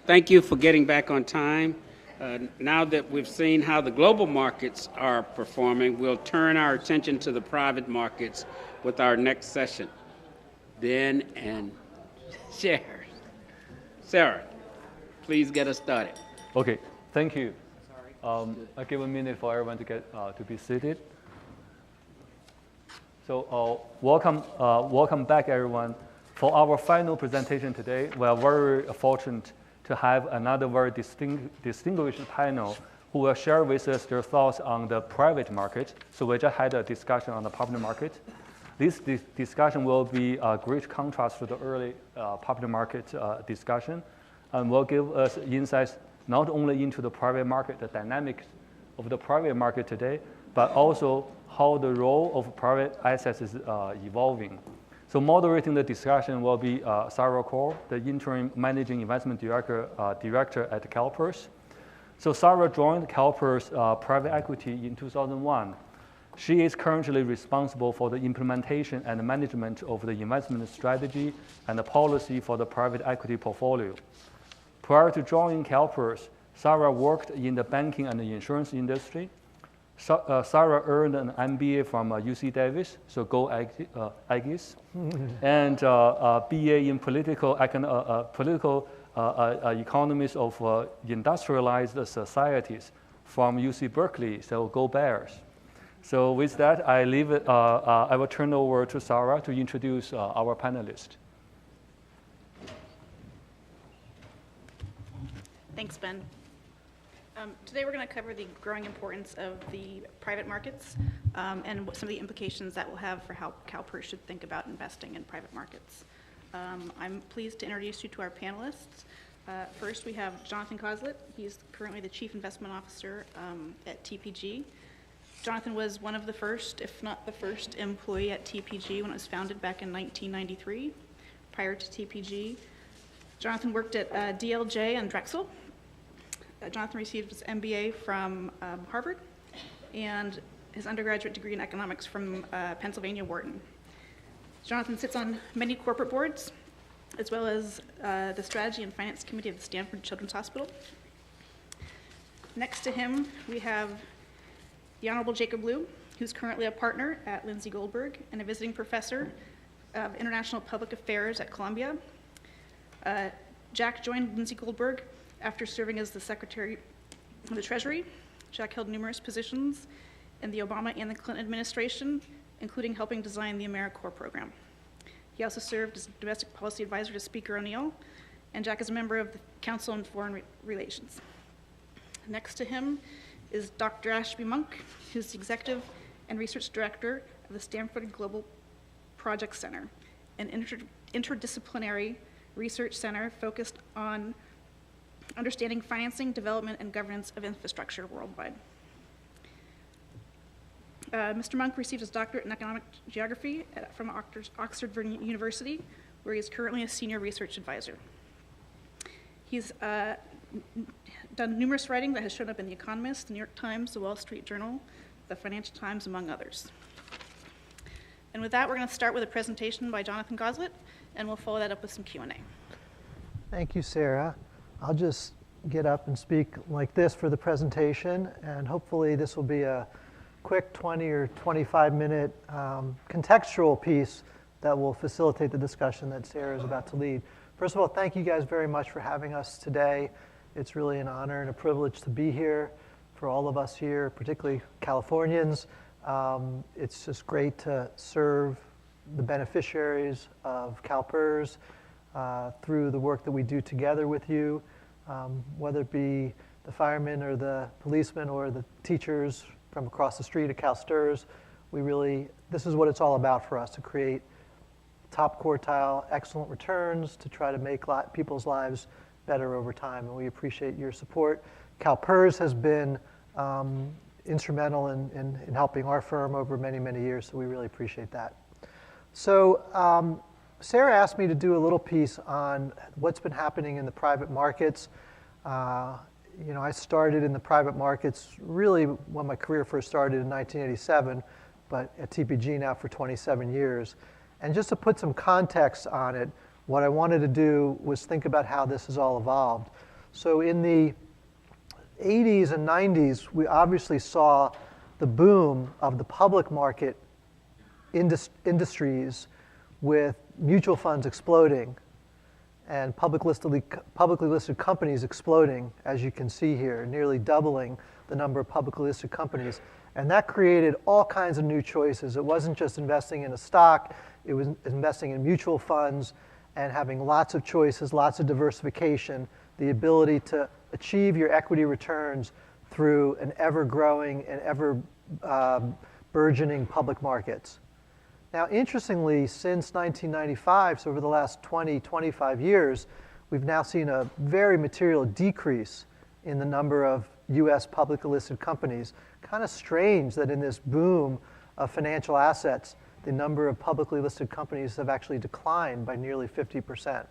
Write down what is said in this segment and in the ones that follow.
Thank you for getting back on time. Now that we've seen how the global markets are performing, we'll turn our attention to the private markets with our next session. Ben and Sarah, please get us started. Okay, thank you. I'll give a minute for everyone to get to be seated. So welcome back, everyone. For our final presentation today, we are very fortunate to have another very distinguished panel who will share with us their thoughts on the private market. So we just had a discussion on the public market. This discussion will be a great contrast to the early public market discussion, and will give us insights not only into the private market, the dynamics of the private market today, but also how the role of private assets is evolving. So moderating the discussion will be Sarah Cole, the interim managing investment director at CalPERS. So Sarah joined CalPERS private equity in 2001. She is currently responsible for the implementation and management of the investment strategy and the policy for the private equity portfolio. Prior to joining CalPERS, Sarah worked in the banking and the insurance industry. Sarah earned an MBA from UC Davis, so go Aggies, and BA in political economics of industrialized societies from UC Berkeley, so go Bears. So with that, I will turn over to Sarah to introduce our panelists. Thanks, Ben. Today we're going to cover the growing importance of the private markets and some of the implications that will have for how CalPERS should think about investing in private markets. I'm pleased to introduce you to our panelists. First, we have Jonathan Kozlet. He's currently the Chief Investment Officer at TPG. Jonathan was one of the first, if not the first, employee at TPG when it was founded back in 1993. Prior to TPG, Jonathan worked at DLJ and Drexel. Jonathan received his MBA from Harvard and his undergraduate degree in economics from Pennsylvania Wharton. Jonathan sits on many corporate boards, as well as the Strategy and Finance Committee of the Stanford Children's Hospital. Next to him, we have the Honorable Jacob Liu, who's currently a partner at Lindsay Goldberg and a visiting professor of International Public Affairs at Columbia. Jack joined Lindsay Goldberg after serving as the Secretary of the Treasury. Jack held numerous positions in the Obama and the Clinton administration, including helping design the AmeriCorps program. He also served as domestic policy advisor to Speaker O'Neill, and Jack is a member of the Council on Foreign Relations. Next to him is Dr. Ashby Monk, who's the executive and research director of the Stanford Global Project Center, an interdisciplinary research center focused on understanding financing, development, and governance of infrastructure worldwide. Mr. Monk received his doctorate in economic geography from Oxford University, where he is currently a senior research advisor. He's done numerous writing that has shown up in The Economist, The New York Times, The Wall Street Journal, The Financial Times, among others. And with that, we're going to start with a presentation by Jonathan Kozlet, and we'll follow that up with some Q&A. Thank you, Sarah. I'll just get up and speak like this for the presentation, and hopefully this will be a quick 20 or 25-minute contextual piece that will facilitate the discussion that Sarah is about to lead. First of all, thank you guys very much for having us today. It's really an honor and a privilege to be here for all of us here, particularly Californians. It's just great to serve the beneficiaries of CalPERS through the work that we do together with you, whether it be the firemen or the policemen or the teachers from across the street at CalSTRS. This is what it's all about for us, to create top quartile, excellent returns to try to make people's lives better over time, and we appreciate your support. CalPERS has been instrumental in helping our firm over many, many years, so we really appreciate that. So Sarah asked me to do a little piece on what's been happening in the private markets. I started in the private markets really when my career first started in 1987, but at TPG now for 27 years. And just to put some context on it, what I wanted to do was think about how this has all evolved. So in the 80s and 90s, we obviously saw the boom of the public market industries with mutual funds exploding and publicly listed companies exploding, as you can see here, nearly doubling the number of publicly listed companies. And that created all kinds of new choices. It wasn't just investing in a stock, it was investing in mutual funds and having lots of choices, lots of diversification, the ability to achieve your equity returns through an ever-growing and ever burgeoning public markets. Now, interestingly, since 1995, so over the last 20, 25 years, we've now seen a very material decrease in the number of US publicly listed companies. Kind of strange that in this boom of financial assets, the number of publicly listed companies have actually declined by nearly 50%.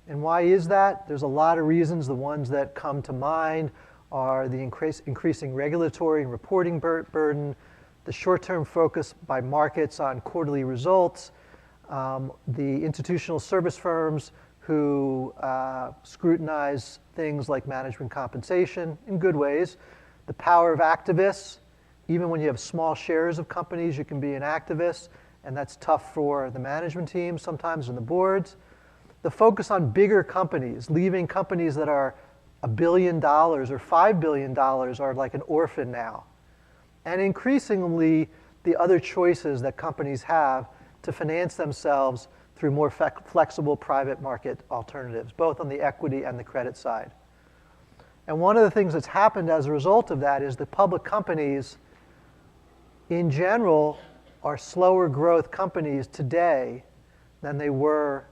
And why is that? There's a lot of reasons. The ones that come to mind are the increasing regulatory and reporting burden, the short-term focus by markets on quarterly results, the institutional service firms who scrutinize things like management compensation in good ways, the power of activists. Even when you have small shares of companies, you can be an activist, and that's tough for the management team sometimes and the boards. The focus on bigger companies, leaving companies that are $1 billion or $5 billion are like an orphan now. And increasingly, the other choices that companies have to finance themselves through more flexible private market alternatives, both on the equity and the credit side. And one of the things that's happened as a result of that is the public companies, in general, are slower growth companies today than they were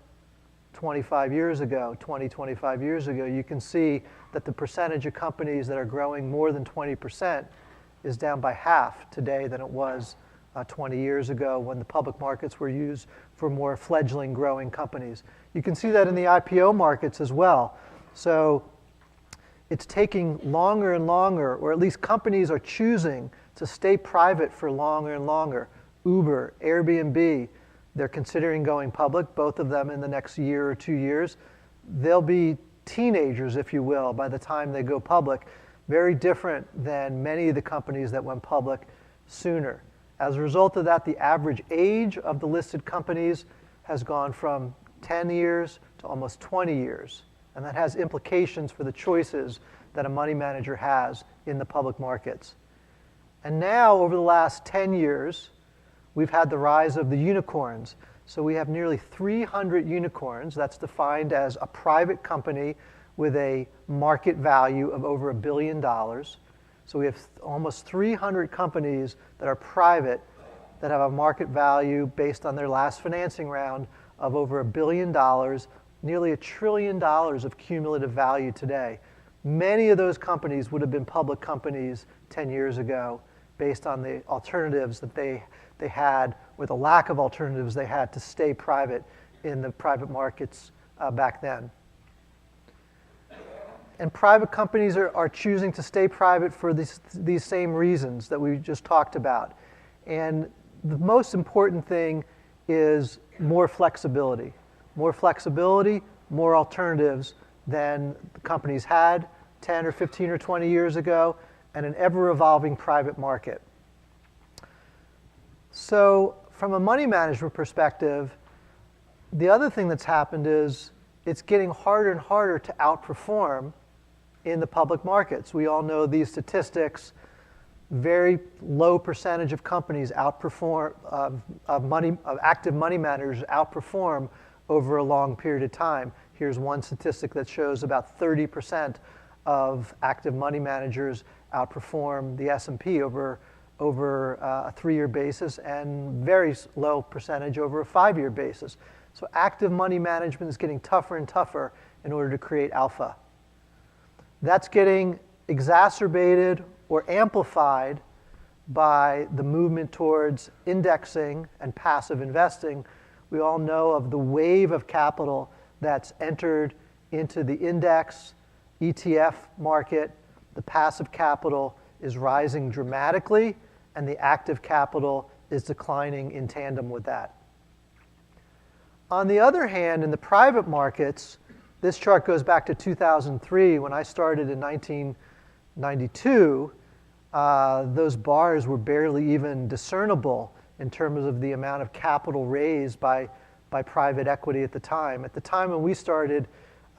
25 years ago, 25 years ago. You can see that the percentage of companies that are growing more than 20% is down by half today than it was 20 years ago when the public markets were used for more fledgling growing companies. You can see that in the IPO markets as well. So it's taking longer and longer, or at least companies are choosing to stay private for longer and longer. Uber, Airbnb, they're considering going public, both of them in the next year or 2 years. They'll be teenagers, if you will, by the time they go public. Very different than many of the companies that went public sooner. As a result of that, the average age of the listed companies has gone from 10 years to almost 20 years. And that has implications for the choices that a money manager has in the public markets. And now, over the last 10 years, we've had the rise of the unicorns. So we have nearly 300 unicorns. That's defined as a private company with a market value of over $1 billion. So we have almost 300 companies that are private that have a market value based on their last financing round of over $1 billion, nearly $1 trillion of cumulative value today. Many of those companies would have been public companies 10 years ago based on the alternatives that they had, or the lack of alternatives they had to stay private in the private markets back then. And private companies are choosing to stay private for these same reasons that we just talked about. And the most important thing is more flexibility. More flexibility, more alternatives than the companies had 10 or 15 or 20 years ago, and an ever-evolving private market. So from a money management perspective, the other thing that's happened is it's getting harder and harder to outperform in the public markets. We all know these statistics. Very low percentage of companies outperform, of active money managers outperform over a long period of time. Here's one statistic that shows about 30% of active money managers outperform the S&P over a 3-year basis, and very low percentage over a 5-year basis. So active money management is getting tougher and tougher in order to create alpha. That's getting exacerbated or amplified by the movement towards indexing and passive investing. We all know of the wave of capital that's entered into the index, ETF market. The passive capital is rising dramatically, and the active capital is declining in tandem with that. On the other hand, in the private markets, this chart goes back to 2003 when I started in 1992. Those bars were barely even discernible in terms of the amount of capital raised by private equity at the time. At the time when we started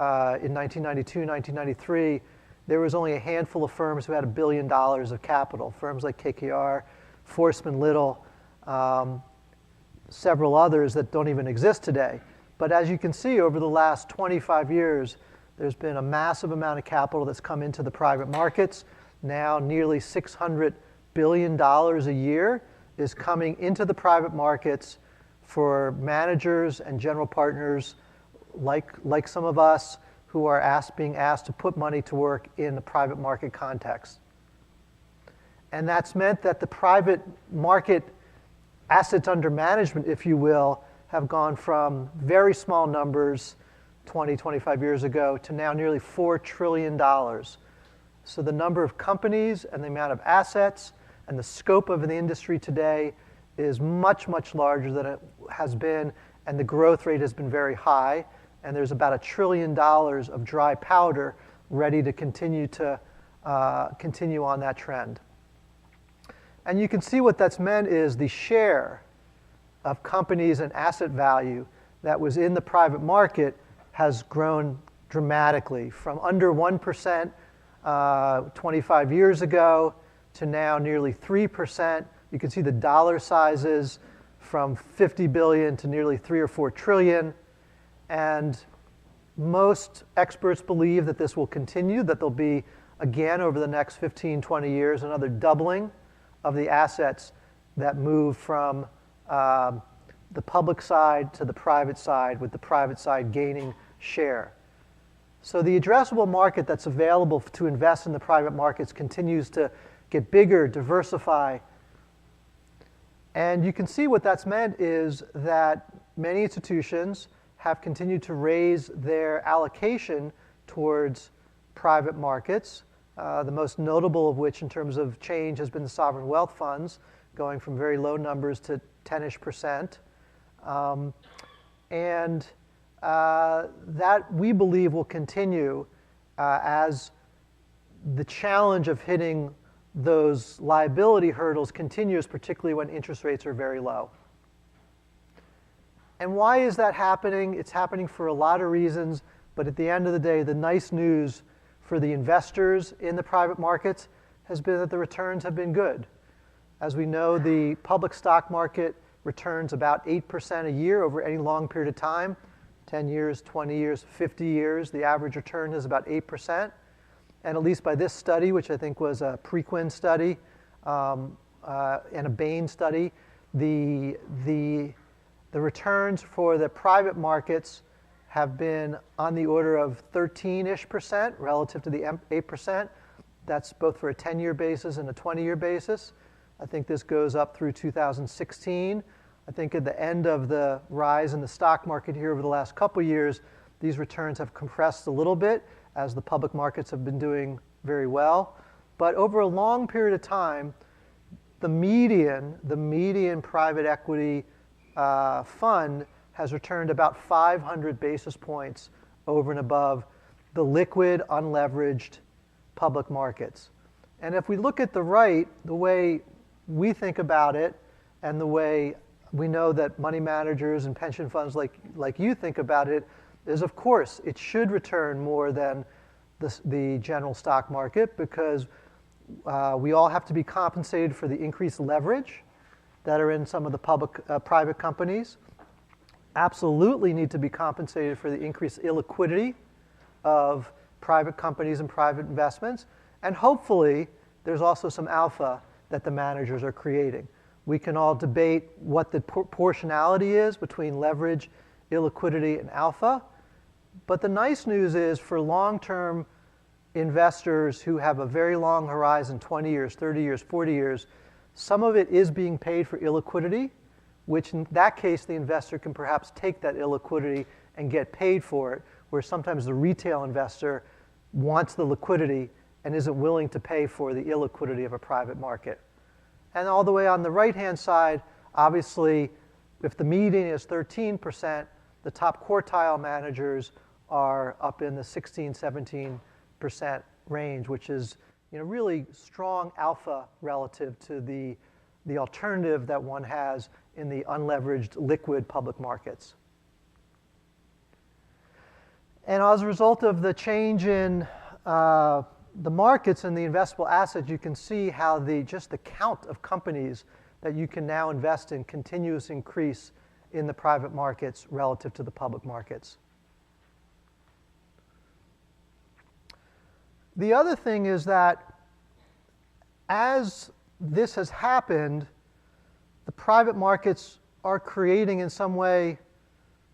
in 1992, 1993, there was only a handful of firms who had $1 billion of capital. Firms like KKR, Forsman Little, several others that don't even exist today. But as you can see, over the last 25 years, there's been a massive amount of capital that's come into the private markets. Now nearly $600 billion a year is coming into the private markets for managers and general partners like some of us who are being asked to put money to work in the private market context. And that's meant that the private market assets under management, if you will, have gone from very small numbers 20, 25 years ago to now nearly $4 trillion. So the number of companies and the amount of assets and the scope of the industry today is much, much larger than it has been, and the growth rate has been very high. And there's about $1 trillion of dry powder ready to continue on that trend. And you can see what that's meant is the share of companies and asset value that was in the private market has grown dramatically from under 1% 25 years ago to now nearly 3%. You can see the dollar sizes from 50 billion to nearly 3 or 4 trillion. And most experts believe that this will continue, that there'll be, again, over the next 15, 20 years, another doubling of the assets that move from the public side to the private side, with the private side gaining share. So the addressable market that's available to invest in the private markets continues to get bigger, diversify. And you can see what that's meant is that many institutions have continued to raise their allocation towards private markets. The most notable of which in terms of change has been the sovereign wealth funds, going from very low numbers to 10-ish%. That we believe will continue as the challenge of hitting those liability hurdles continues, particularly when interest rates are very low. And why is that happening? It's happening for a lot of reasons, but at the end of the day, the nice news for the investors in the private markets has been that the returns have been good. As we know, the public stock market returns about 8% a year over any long period of time, 10 years, 20 years, 50 years. The average return is about 8%. And at least by this study, which I think was a Preqin study and a Bain study, the returns for the private markets have been on the order of 13-ish% relative to the 8%. That's both for a 10-year basis and a 20-year basis. I think this goes up through 2016. I think at the end of the rise in the stock market here over the last couple years, these returns have compressed a little bit as the public markets have been doing very well. But over a long period of time, the median private equity fund has returned about 500 basis points over and above the liquid, unleveraged public markets. And if we look at the right, the way we think about it, and the way we know that money managers and pension funds like you think about it, is of course it should return more than the general stock market, because we all have to be compensated for the increased leverage that are in some of the private companies. Absolutely need to be compensated for the increased illiquidity of private companies and private investments. And hopefully, there's also some alpha that the managers are creating. We can all debate what the proportionality is between leverage, illiquidity, and alpha. But the nice news is for long-term investors who have a very long horizon, 20 years, 30 years, 40 years, some of it is being paid for illiquidity, which in that case, the investor can perhaps take that illiquidity and get paid for it, where sometimes the retail investor wants the liquidity and isn't willing to pay for the illiquidity of a private market. And all the way on the right-hand side, obviously, if the median is 13%, the top quartile managers are up in the 16, 17% range, which is really strong alpha relative to the alternative that one has in the unleveraged liquid public markets. And as a result of the change in the markets and the investable assets, you can see how just the count of companies that you can now invest in continues increase in the private markets relative to the public markets. The other thing is that as this has happened, the private markets are creating in some way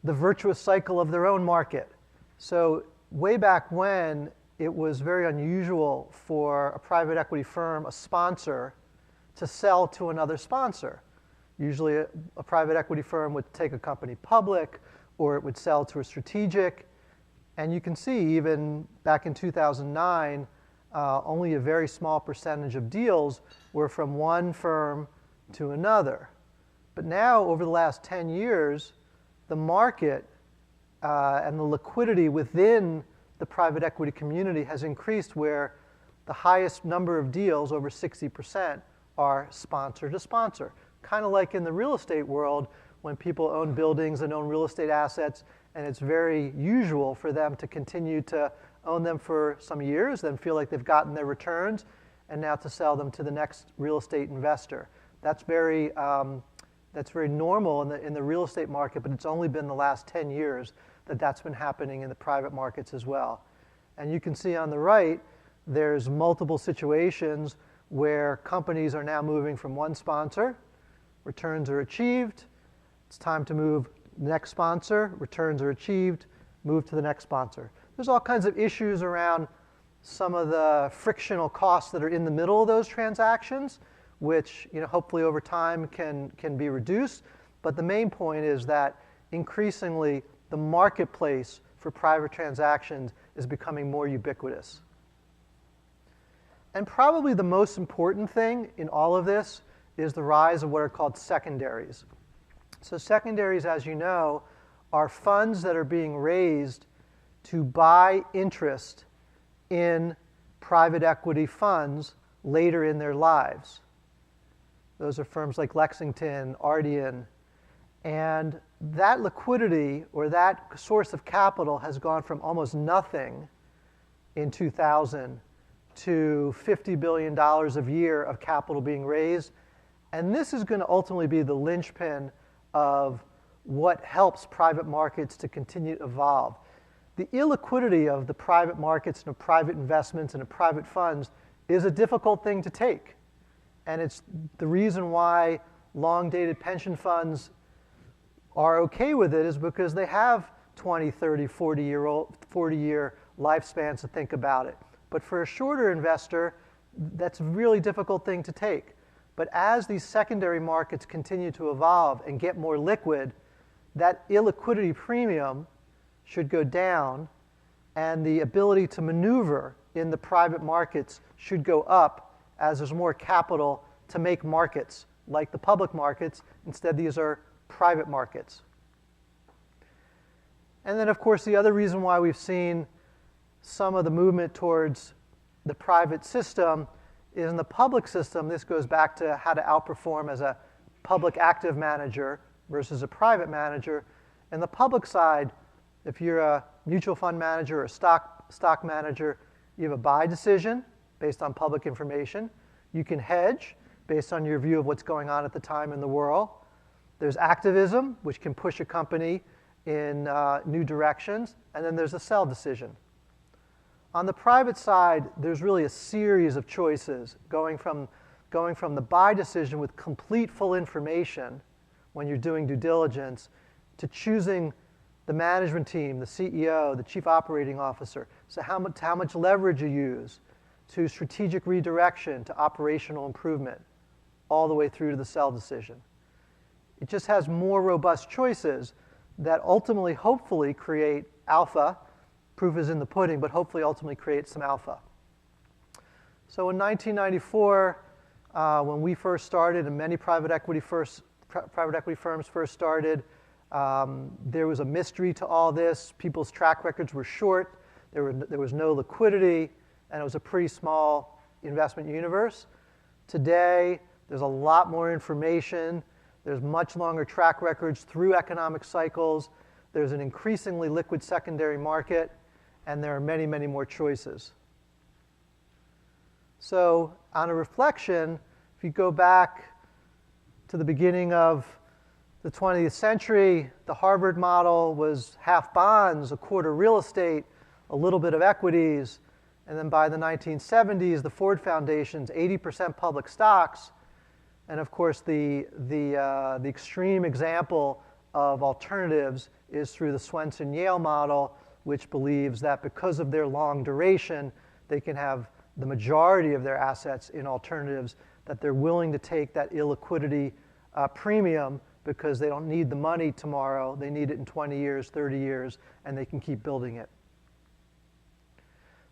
the virtuous cycle of their own market. So way back when, it was very unusual for a private equity firm, a sponsor, to sell to another sponsor. Usually a private equity firm would take a company public, or it would sell to a strategic. And you can see even back in 2009, only a very small percentage of deals were from one firm to another. But now, over the last 10 years, the market and the liquidity within the private equity community has increased, where the highest number of deals, over 60%, are sponsor to sponsor. Kind of like in the real estate world, when people own buildings and own real estate assets, and it's very usual for them to continue to own them for some years, then feel like they've gotten their returns, and now to sell them to the next real estate investor. That's very normal in the real estate market, but it's only been the last 10 years that that's been happening in the private markets as well. And you can see on the right, there's multiple situations where companies are now moving from one sponsor, returns are achieved, it's time to move next sponsor, returns are achieved, move to the next sponsor. There's all kinds of issues around some of the frictional costs that are in the middle of those transactions, which hopefully over time can be reduced. But the main point is that increasingly the marketplace for private transactions is becoming more ubiquitous. And probably the most important thing in all of this is the rise of what are called secondaries. So secondaries, as you know, are funds that are being raised to buy interest in private equity funds later in their lives. Those are firms like Lexington, Ardian, and that liquidity or that source of capital has gone from almost nothing in 2000 to $50 billion a year of capital being raised. And this is going to ultimately be the linchpin of what helps private markets to continue to evolve. The illiquidity of the private markets and of private investments and of private funds is a difficult thing to take. And it's the reason why long-dated pension funds are okay with it, is because they have 20, 30, 40-year lifespans to think about it. But for a shorter investor, that's a really difficult thing to take. But as these secondary markets continue to evolve and get more liquid, that illiquidity premium should go down, and the ability to maneuver in the private markets should go up as there's more capital to make markets like the public markets. Instead, these are private markets. And then, of course, the other reason why we've seen some of the movement towards the private system is in the public system. This goes back to how to outperform as a public active manager versus a private manager. And the public side, if you're a mutual fund manager or a stock manager, you have a buy decision based on public information. You can hedge based on your view of what's going on at the time in the world. There's activism, which can push a company in new directions. And then there's a sell decision. On the private side, there's really a series of choices going from the buy decision with complete full information when you're doing due diligence to choosing the management team, the CEO, the chief operating officer, so how much leverage you use, to strategic redirection, to operational improvement, all the way through to the sell decision. It just has more robust choices that ultimately, hopefully, create alpha. Proof is in the pudding, but hopefully ultimately create some alpha. So in 1994, when we first started, and many private equity firms first started, There was a mystery to all this. People's track records were short. There was no liquidity, and it was a pretty small investment universe. Today, there's a lot more information. There's much longer track records through economic cycles. There's an increasingly liquid secondary market, and there are many, many more choices. So on a reflection, if you go back to the beginning of the 20th century, the Harvard model was half bonds, a quarter real estate, a little bit of equities. And then by the 1970s, the Ford Foundation's 80% public stocks. And of course, the extreme example of alternatives is through the Swenson-Yale model, which believes that because of their long duration, they can have the majority of their assets in alternatives, that they're willing to take that illiquidity premium because they don't need the money tomorrow. They need it in 20 years, 30 years, and they can keep building it.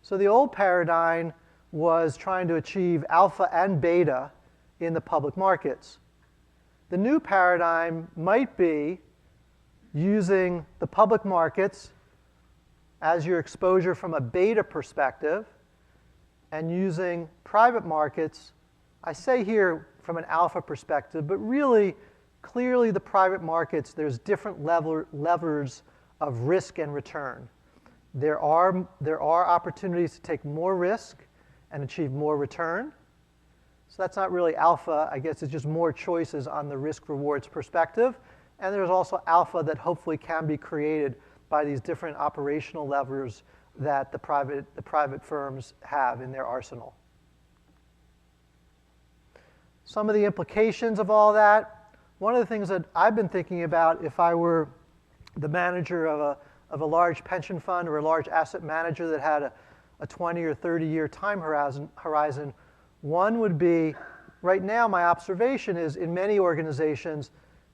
So the old paradigm was trying to achieve alpha and beta in the public markets. The new paradigm might be using the public markets as your exposure from a beta perspective and using private markets, I say here from an alpha perspective, but really, clearly the private markets, there's different levers of risk and return. There are opportunities to take more risk and achieve more return. So that's not really alpha. I guess it's just more choices on the risk-rewards perspective. And there's also alpha that hopefully can be created by these different operational levers that the private firms have in their arsenal. Some of the implications of all that, one of the things that I've been thinking about if I were the manager of a large pension fund or a large asset manager that had a 20 or 30-year time horizon, one would be, right now my observation is in many organizations,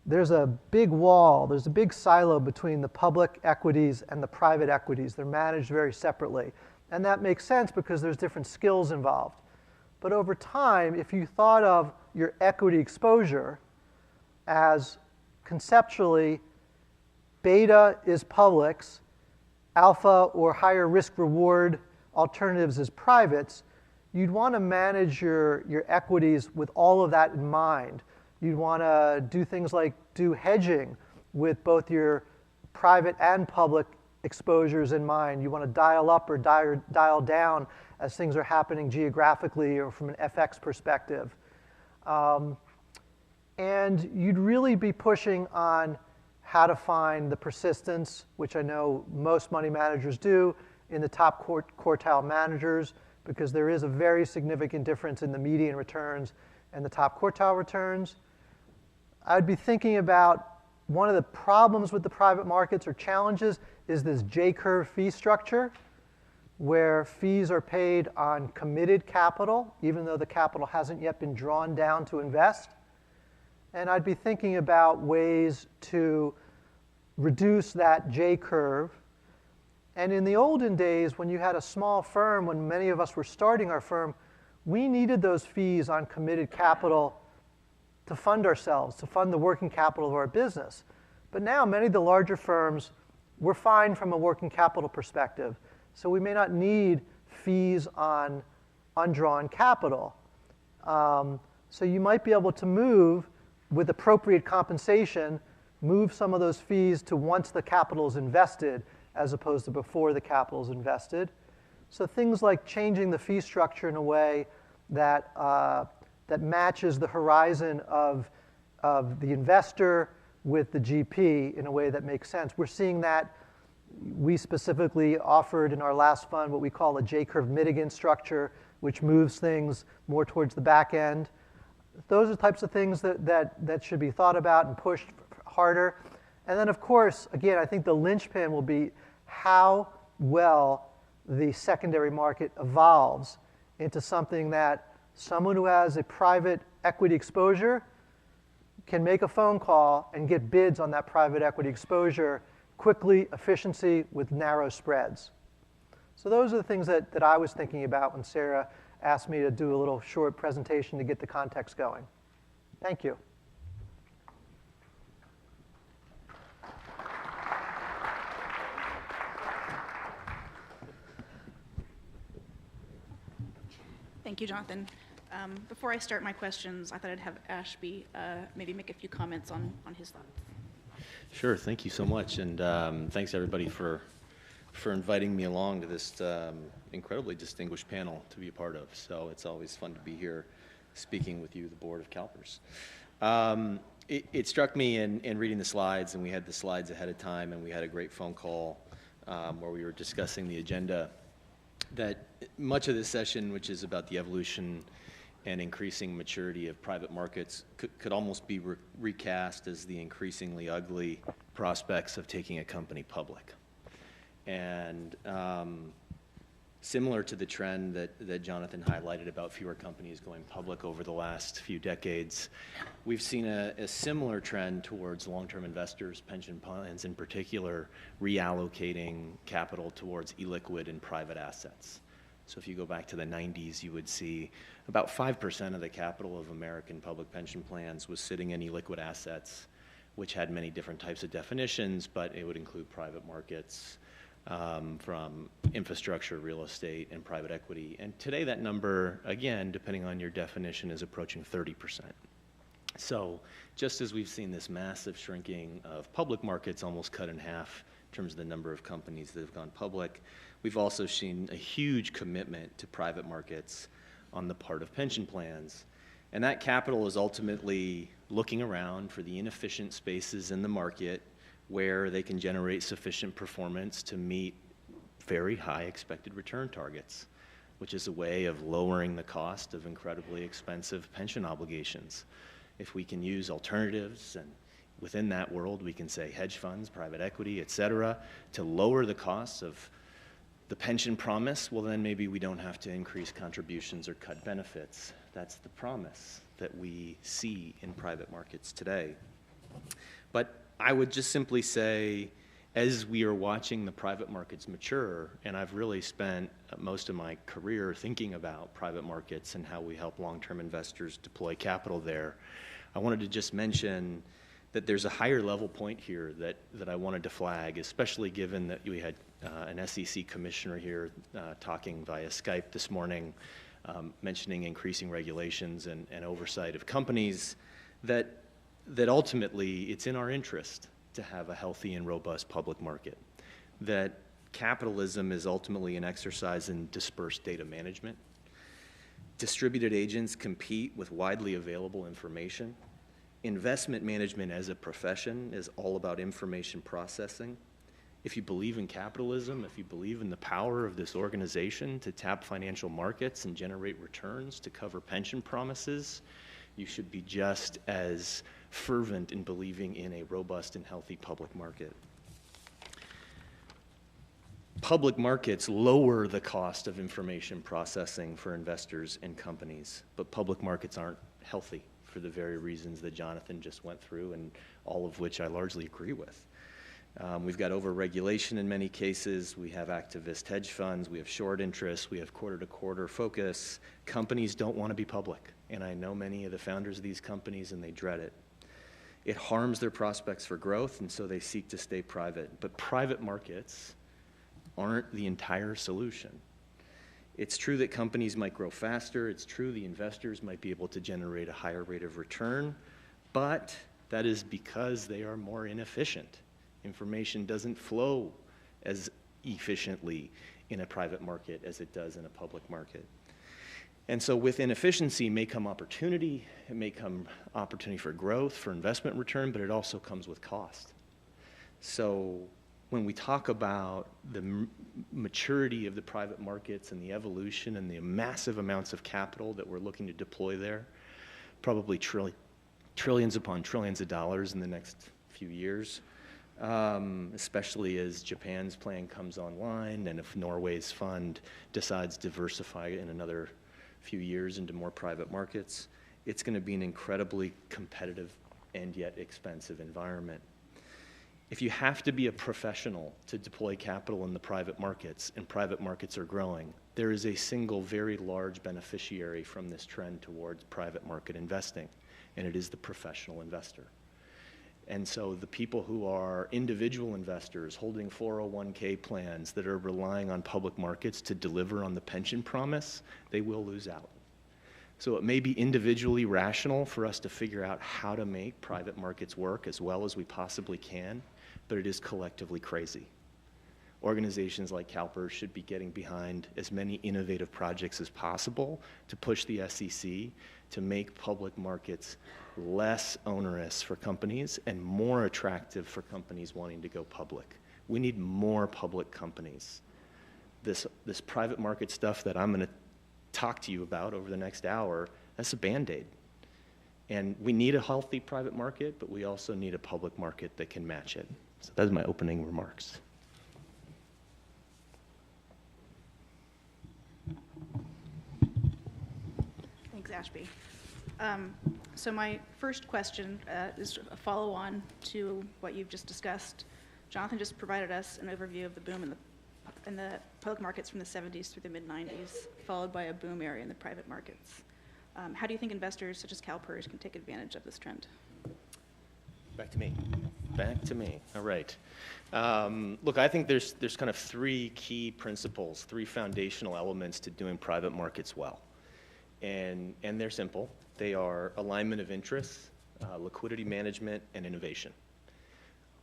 there's a big wall, there's a big silo between the public equities and the private equities. They're managed very separately. And that makes sense because there's different skills involved. But over time, if you thought of your equity exposure as conceptually beta is publics, alpha or higher risk reward alternatives is privates, you'd want to manage your equities with all of that in mind. You'd want to do things like do hedging with both your private and public exposures in mind. You want to dial up or dial down as things are happening geographically or from an FX perspective. And you'd really be pushing on how to find the persistence, which I know most money managers do, in the top quartile managers, because there is a very significant difference in the median returns and the top quartile returns. I'd be thinking about one of the problems with the private markets or challenges is this J-curve fee structure, where fees are paid on committed capital, even though the capital hasn't yet been drawn down to invest. And I'd be thinking about ways to reduce that J-curve. And in the olden days, when you had a small firm, when many of us were starting our firm, we needed those fees on committed capital to fund ourselves, to fund the working capital of our business. But now many of the larger firms, we're fine from a working capital perspective. So we may not need fees on undrawn capital. So you might be able to move, with appropriate compensation, move some of those fees to once the capital is invested as opposed to before the capital is invested. So things like changing the fee structure in a way that, that matches the horizon of the investor with the GP in a way that makes sense. We're seeing that. We specifically offered in our last fund what we call a J-curve mitigant structure, which moves things more towards the back end. Those are the types of things that should be thought about and pushed harder. And then, of course, again, I think the linchpin will be how well the secondary market evolves into something that someone who has a private equity exposure can make a phone call and get bids on that private equity exposure quickly, efficiency with narrow spreads. So those are the things that I was thinking about when Sarah asked me to do a little short presentation to get the context going. Thank you. Thank you, Jonathan. Before I start my questions, I thought I'd have Ashby maybe make a few comments on his thoughts. Sure, thank you so much, and thanks everybody for inviting me along to this incredibly distinguished panel to be a part of. So it's always fun to be here speaking with you, the board of CalPERS. It struck me in reading the slides, and we had the slides ahead of time, and we had a great phone call where we were discussing the agenda, that much of this session, which is about the evolution and increasing maturity of private markets, could almost be recast as the increasingly ugly prospects of taking a company public. And similar to the trend that Jonathan highlighted about fewer companies going public over the last few decades, we've seen a similar trend towards long-term investors, pension plans in particular, reallocating capital towards illiquid and private assets. So if you go back to the 90s, you would see about 5% of the capital of American public pension plans was sitting in illiquid assets, which had many different types of definitions, but it would include private markets, from infrastructure, real estate, and private equity. And today that number, again, depending on your definition, is approaching 30%. So just as we've seen this massive shrinking of public markets almost cut in half in terms of the number of companies that have gone public, we've also seen a huge commitment to private markets on the part of pension plans. And that capital is ultimately looking around for the inefficient spaces in the market where they can generate sufficient performance to meet very high expected return targets, which is a way of lowering the cost of incredibly expensive pension obligations. If we can use alternatives, and within that world we can say hedge funds, private equity, et cetera, to lower the costs of the pension promise, well then maybe we don't have to increase contributions or cut benefits. That's the promise that we see in private markets today. But I would just simply say, as we are watching the private markets mature, and I've really spent most of my career thinking about private markets and how we help long-term investors deploy capital there, I wanted to just mention that there's a higher level point here that I wanted to flag, especially given that we had an SEC commissioner here talking via Skype this morning, mentioning increasing regulations and oversight of companies, that ultimately it's in our interest to have a healthy and robust public market, that capitalism is ultimately an exercise in dispersed data management. Distributed agents compete with widely available information. Investment management as a profession is all about information processing. If you believe in capitalism, if you believe in the power of this organization to tap financial markets and generate returns to cover pension promises, you should be just as fervent in believing in a robust and healthy public market. Public markets lower the cost of information processing for investors and companies, but public markets aren't healthy for the very reasons that Jonathan just went through, and all of which I largely agree with. We've got over-regulation in many cases. We have activist hedge funds. We have short interests. We have quarter-to-quarter focus. Companies don't want to be public, and I know many of the founders of these companies, and they dread it. It harms their prospects for growth, and so they seek to stay private. But private markets aren't the entire solution. It's true that companies might grow faster. It's true the investors might be able to generate a higher rate of return, but that is because they are more inefficient. Information doesn't flow as efficiently in a private market as it does in a public market. And so with inefficiency may come opportunity. It may come opportunity for growth, for investment return, but it also comes with cost. So when we talk about the maturity of the private markets and the evolution and the massive amounts of capital that we're looking to deploy there, probably trillions upon trillions of dollars in the next few years, especially as Japan's plan comes online and if Norway's fund decides to diversify in another few years into more private markets, it's going to be an incredibly competitive and yet expensive environment. If you have to be a professional to deploy capital in the private markets, and private markets are growing, there is a single very large beneficiary from this trend towards private market investing, and it is the professional investor. And so the people who are individual investors holding 401k plans that are relying on public markets to deliver on the pension promise, they will lose out. So it may be individually rational for us to figure out how to make private markets work as well as we possibly can, but it is collectively crazy. Organizations like CalPERS should be getting behind as many innovative projects as possible to push the SEC to make public markets less onerous for companies and more attractive for companies wanting to go public. We need more public companies. This private market stuff that I'm going to talk to you about over the next hour, that's a Band-Aid. And we need a healthy private market, but we also need a public market that can match it. So that's my opening remarks. Thanks, Ashby. So my first question is a follow-on to what you've just discussed. Jonathan just provided us an overview of the boom in the public markets from the 70s through the mid-90s, followed by a boom area in the private markets. How do you think investors such as CalPERS can take advantage of this trend? Back to me. Back to me. All right. Look, I think there's kind of three key principles, three foundational elements to doing private markets well. And they're simple. They are alignment of interests, liquidity management, and innovation.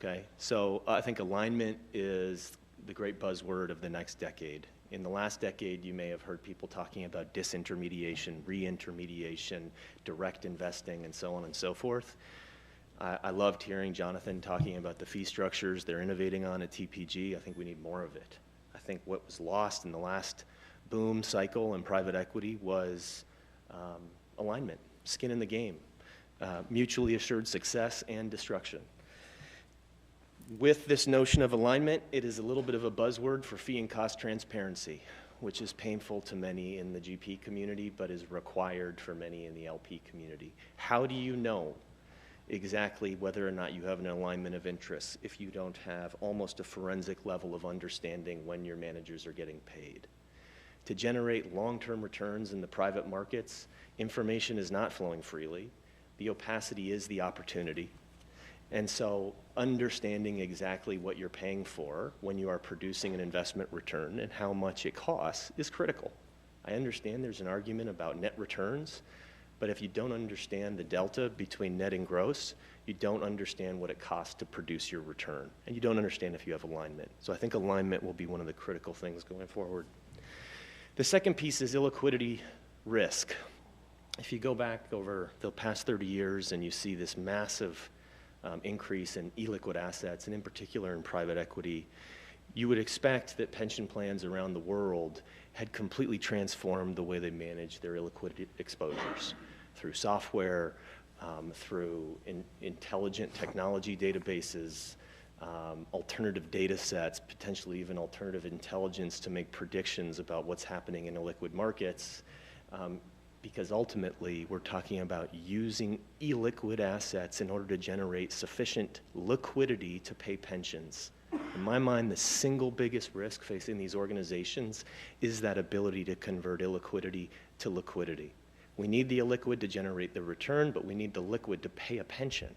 Okay? So I think alignment is the great buzzword of the next decade. In the last decade, you may have heard people talking about disintermediation, reintermediation, direct investing, and so on and so forth. I loved hearing Jonathan talking about the fee structures they're innovating on at TPG. I think we need more of it. I think what was lost in the last boom cycle in private equity was alignment, skin in the game, mutually assured success and destruction. With this notion of alignment, it is a little bit of a buzzword for fee and cost transparency, which is painful to many in the GP community, but is required for many in the LP community. How do you know exactly whether or not you have an alignment of interests if you don't have almost a forensic level of understanding when your managers are getting paid? To generate long-term returns in the private markets, information is not flowing freely. The opacity is the opportunity. And so understanding exactly what you're paying for when you are producing an investment return and how much it costs is critical. I understand there's an argument about net returns, but if you don't understand the delta between net and gross, you don't understand what it costs to produce your return, and you don't understand if you have alignment. So I think alignment will be one of the critical things going forward. The second piece is illiquidity risk. If you go back over the past 30 years and you see this massive increase in illiquid assets, and in particular in private equity, you would expect that pension plans around the world had completely transformed the way they manage their illiquidity exposures through software, through intelligent technology databases, alternative data sets, potentially even alternative intelligence to make predictions about what's happening in illiquid markets. Because ultimately, we're talking about using illiquid assets in order to generate sufficient liquidity to pay pensions. In my mind, the single biggest risk facing these organizations is that ability to convert illiquidity to liquidity. We need the illiquid to generate the return, but we need the liquid to pay a pension.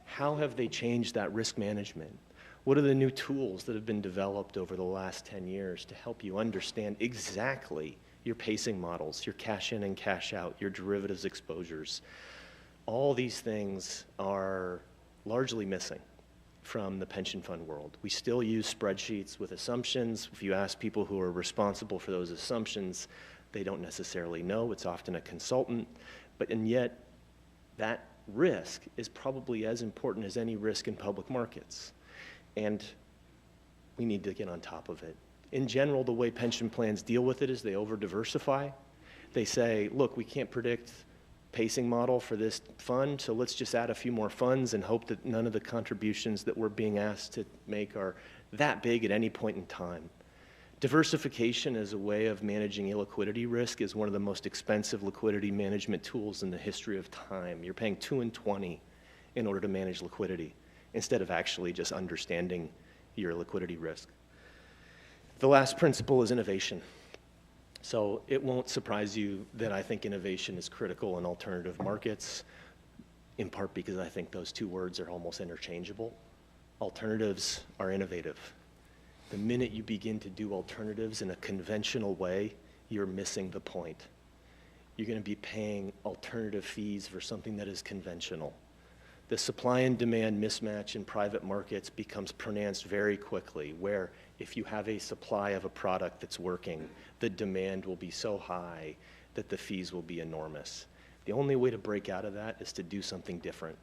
How have they changed that risk management? What are the new tools that have been developed over the last 10 years to help you understand exactly your pacing models, your cash in and cash out, your derivatives exposures? All these things are largely missing from the pension fund world. We still use spreadsheets with assumptions. If you ask people who are responsible for those assumptions, they don't necessarily know. It's often a consultant. And yet, that risk is probably as important as any risk in public markets. And we need to get on top of it. In general, the way pension plans deal with it is they over-diversify. They say, look, we can't predict pacing model for this fund, so let's just add a few more funds and hope that none of the contributions that we're being asked to make are that big at any point in time. Diversification as a way of managing illiquidity risk is one of the most expensive liquidity management tools in the history of time. You're paying 2 and 20 in order to manage liquidity, instead of actually just understanding your liquidity risk. The last principle is innovation. So it won't surprise you that I think innovation is critical in alternative markets, in part because I think those two words are almost interchangeable. Alternatives are innovative. The minute you begin to do alternatives in a conventional way, you're missing the point. you're going to be paying alternative fees for something that is conventional. The supply and demand mismatch in private markets becomes pronounced very quickly, where if you have a supply of a product that's working, the demand will be so high that the fees will be enormous. The only way to break out of that is to do something different,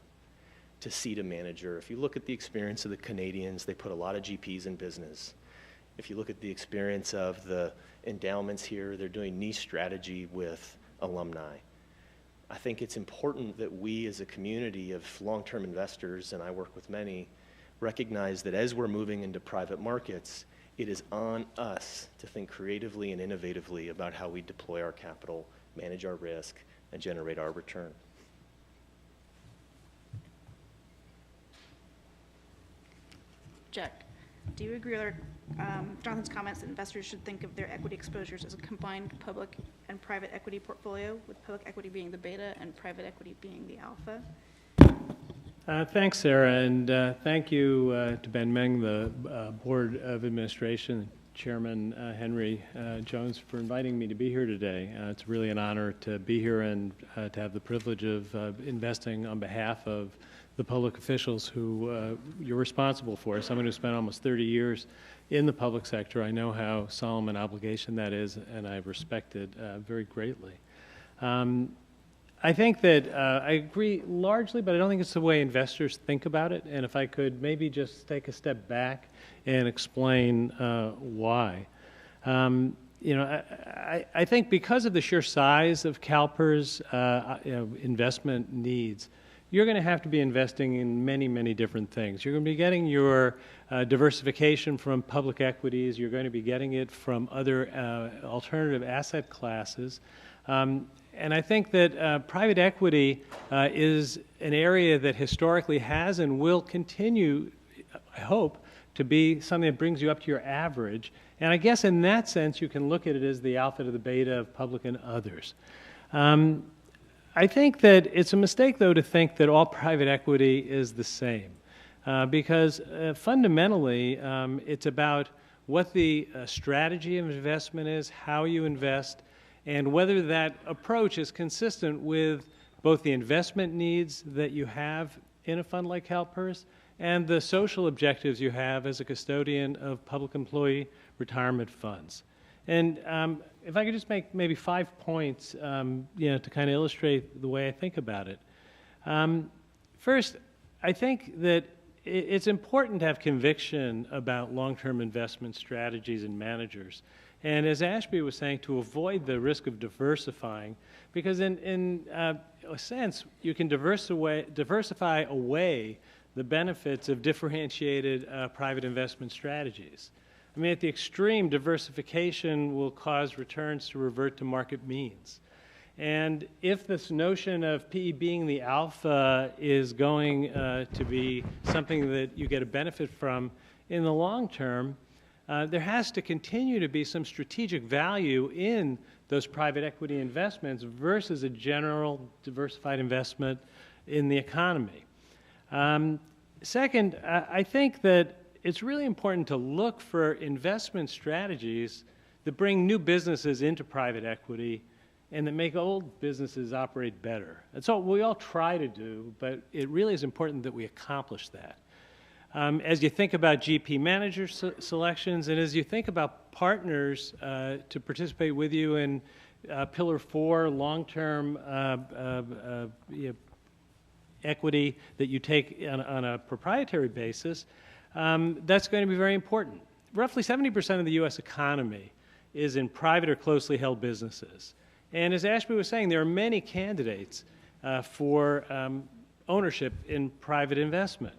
to seat a manager. If you look at the experience of the Canadians, they put a lot of GPs in business. If you look at the experience of the endowments here, they're doing niche strategy with alumni. I think it's important that we as a community of long-term investors, and I work with many, recognize that as we're moving into private markets, it is on us to think creatively and innovatively about how we deploy our capital, manage our risk, and generate our return. Jack, do you agree with Jonathan's comments that investors should think of their equity exposures as a combined public and private equity portfolio, with public equity being the beta and private equity being the alpha? Thanks, Sarah, and thank you to Ben Meng, the Board of Administration, Chairman Henry Jones, for inviting me to be here today. It's really an honor to be here and to have the privilege of investing on behalf of the public officials who you're responsible for. As someone who spent almost 30 years in the public sector, I know how solemn an obligation that is, and I respect it very greatly. I think that I agree largely, but I don't think it's the way investors think about it. And if I could maybe just take a step back and explain why. You know, I think because of the sheer size of CalPERS investment needs, you're going to have to be investing in many, many different things. You're going to be getting your diversification from public equities. You're going to be getting it from other alternative asset classes. And I think that private equity is an area that historically has and will continue, I hope, to be something that brings you up to your average. And I guess in that sense, you can look at it as the alpha to the beta of public and others. I think that it's a mistake, though, to think that all private equity is the same. Because fundamentally, it's about what the strategy of investment is, how you invest, and whether that approach is consistent with both the investment needs that you have in a fund like CalPERS and the social objectives you have as a custodian of public employee retirement funds. And if I could just make maybe 5 points, you know, to kind of illustrate the way I think about it. First, I think that it's important to have conviction about long-term investment strategies and managers. And as Ashby was saying, to avoid the risk of diversifying, because in a sense, you can diversify away the benefits of differentiated private investment strategies. I mean, at the extreme, diversification will cause returns to revert to market means. And if this notion of PE being the alpha is going to be something that you get a benefit from in the long term, there has to continue to be some strategic value in those private equity investments versus a general diversified investment in the economy. Second, I think that it's really important to look for investment strategies that bring new businesses into private equity and that make old businesses operate better. That's what we all try to do, but it really is important that we accomplish that. As you think about GP manager selections and as you think about partners to participate with you in Pillar 4 long-term equity that you take on a proprietary basis, that's going to be very important. Roughly 70% of the U.S. economy is in private or closely held businesses. And as Ashby was saying, there are many candidates for ownership in private investment.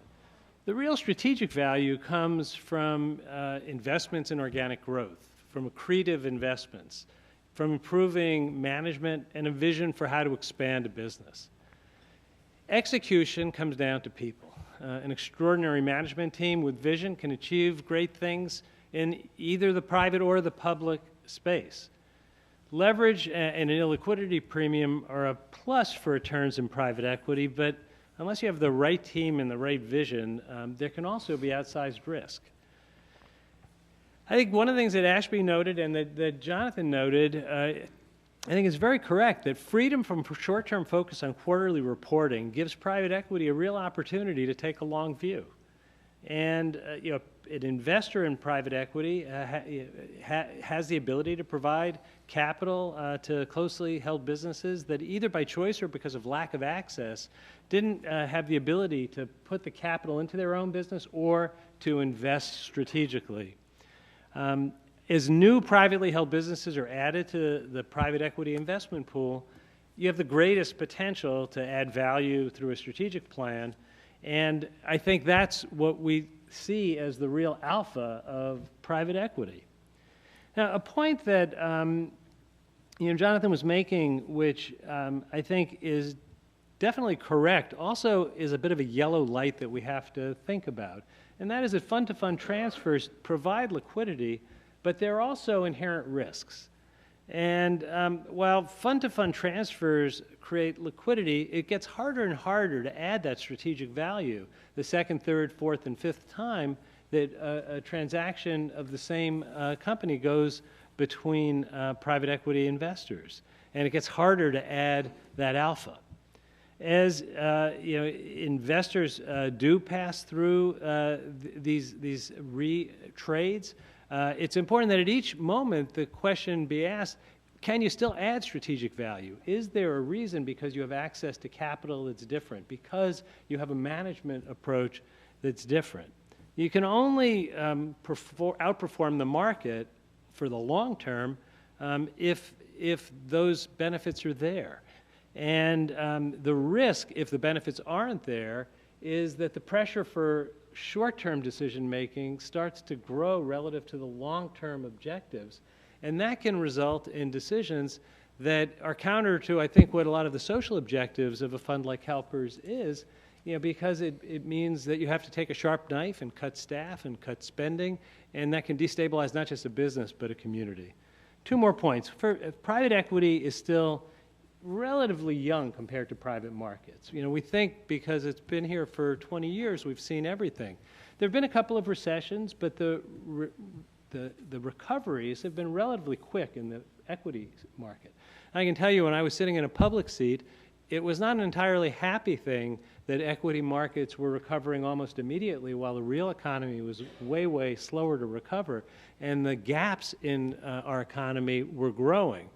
The real strategic value comes from investments in organic growth, from accretive investments, from improving management and a vision for how to expand a business. Execution comes down to people. An extraordinary management team with vision can achieve great things in either the private or the public space. Leverage and an illiquidity premium are a plus for returns in private equity, but unless you have the right team and the right vision, there can also be outsized risk. I think one of the things that Ashby noted and that Jonathan noted I think it's very correct that freedom from short-term focus on quarterly reporting gives private equity a real opportunity to take a long view. And you know, an investor in private equity has the ability to provide capital to closely held businesses that either by choice or because of lack of access didn't have the ability to put the capital into their own business or to invest strategically. As new privately held businesses are added to the private equity investment pool, you have the greatest potential to add value through a strategic plan. And I think that's what we see as the real alpha of private equity. Now, a point that Jonathan was making, which I think is definitely correct, also is a bit of a yellow light that we have to think about. And that is that fund-to-fund transfers provide liquidity, but there are also inherent risks. And while fund-to-fund transfers create liquidity, it gets harder and harder to add that strategic value the second, third, fourth, and fifth time that a transaction of the same company goes between private equity investors. And it gets harder to add that alpha. As investors do pass through these trades, it's important that at each moment the question be asked, can you still add strategic value? Is there a reason because you have access to capital that's different, because you have a management approach that's different? You can only outperform the market for the long term if those benefits are there. And the risk, if the benefits aren't there, is that the pressure for short-term decision-making starts to grow relative to the long-term objectives. And that can result in decisions that are counter to, I think, what a lot of the social objectives of a fund like CalPERS is, because it means that you have to take a sharp knife and cut staff and cut spending, and that can destabilize not just a business, but a community. Two more points. Private equity is still relatively young compared to private markets. We think because it's been here for 20 years, we've seen everything. There have been a couple of recessions, but the recoveries have been relatively quick in the equity market. I can tell you, when I was sitting in a public seat, it was not an entirely happy thing that equity markets were recovering almost immediately while the real economy was way, way slower to recover, and the gaps in our economy were growing.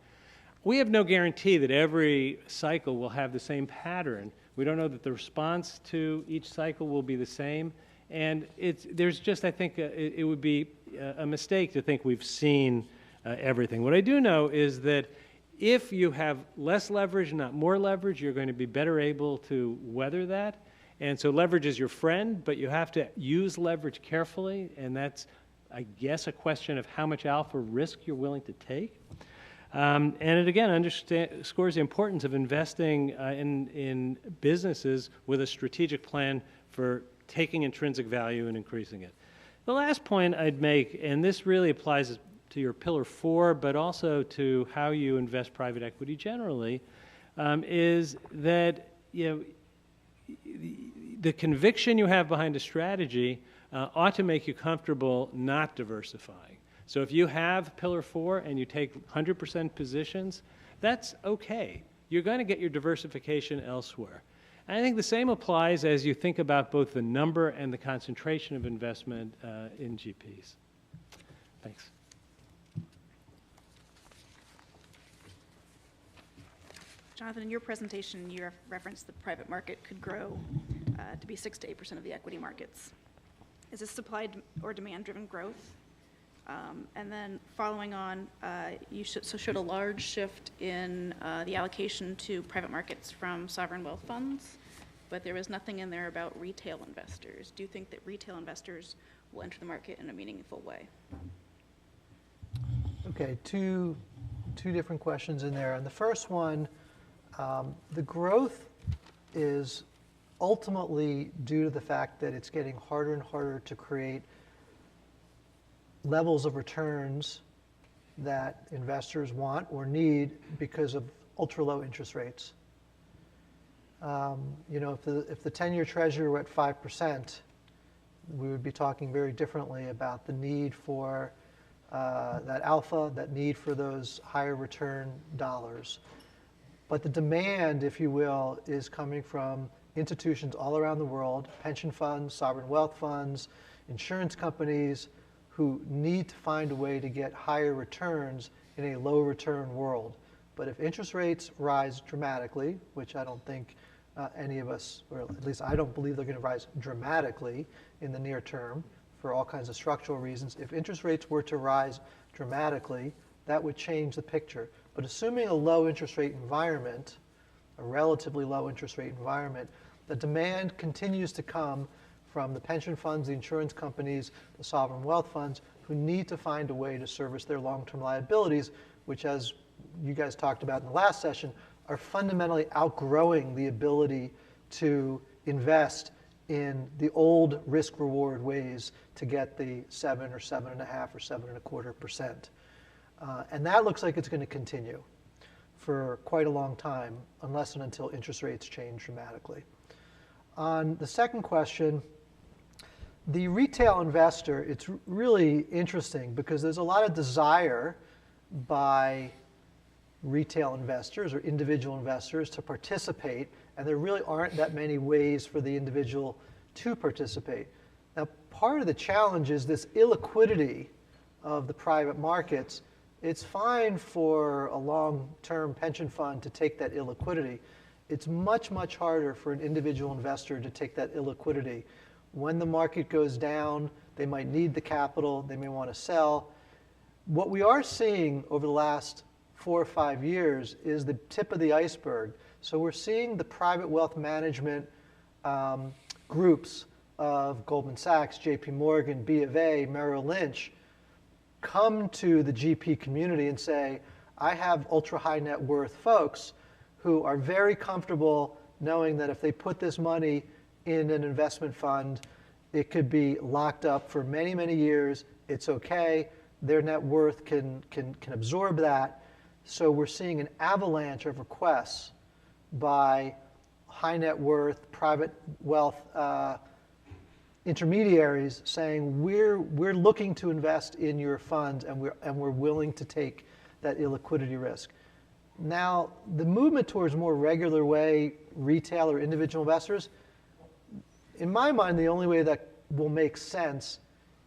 We have no guarantee that every cycle will have the same pattern. We don't know that the response to each cycle will be the same. And there's just, I think, it would be a mistake to think we've seen everything. What I do know is that if you have less leverage, not more leverage, you're going to be better able to weather that. And so leverage is your friend, but you have to use leverage carefully. And that's, I guess, a question of how much alpha risk you're willing to take. And it again underscores the importance of investing in businesses with a strategic plan for taking intrinsic value and increasing it. The last point I'd make, and this really applies to your Pillar 4, but also to how you invest private equity generally, is that the conviction you have behind a strategy ought to make you comfortable not diversifying. So if you have Pillar 4 and you take 100% positions, that's okay. You're going to get your diversification elsewhere. And I think the same applies as you think about both the number and the concentration of investment in GPs. Thanks. Jonathan, in your presentation, you referenced the private market could grow to be 6 to 8% of the equity markets. Is this supply or demand-driven growth? And then following on, you showed a large shift in the allocation to private markets from sovereign wealth funds, but there was nothing in there about retail investors. Do you think that retail investors will enter the market in a meaningful way? Okay, two different questions in there. And the first one, the growth is ultimately due to the fact that it's getting harder and harder to create levels of returns that investors want or need because of ultra low interest rates. If the 10-year Treasury were at 5%, we would be talking very differently about the need for that alpha, that need for those higher return dollars. But the demand, if you will, is coming from institutions all around the world, pension funds, sovereign wealth funds, insurance companies, who need to find a way to get higher returns in a low return world. But if interest rates rise dramatically, which I don't think any of us, or at least I don't believe they're going to rise dramatically in the near term for all kinds of structural reasons. If interest rates were to rise dramatically, that would change the picture. But assuming a low interest rate environment, a relatively low interest rate environment, the demand continues to come from the pension funds, the insurance companies, the sovereign wealth funds, who need to find a way to service their long-term liabilities, which, as you guys talked about in the last session, are fundamentally outgrowing the ability to invest in the old risk-reward ways to get the 7 or 7.5 or 7.25%. And that looks like it's going to continue for quite a long time, unless and until interest rates change dramatically. On the second question, the retail investor, it's really interesting because there's a lot of desire by retail investors or individual investors to participate, and there really aren't that many ways for the individual to participate. Now, part of the challenge is this illiquidity of the private markets. It's fine for a long-term pension fund to take that illiquidity. It's much, much harder for an individual investor to take that illiquidity. When the market goes down, they might need the capital, they may want to sell. What we are seeing over the last 4 or 5 years is the tip of the iceberg. So we're seeing the private wealth management groups of Goldman Sachs, JP Morgan, B of A, Merrill Lynch come to the GP community and say, I have ultra high net worth folks who are very comfortable knowing that if they put this money in an investment fund, it could be locked up for many, many years. It's okay. Their net worth can absorb that. So we're seeing an avalanche of requests by high net worth, private wealth intermediaries saying, we're looking to invest in your funds and we're willing to take that illiquidity risk. Now, the movement towards more regular way retail or individual investors, in my mind, the only way that will make sense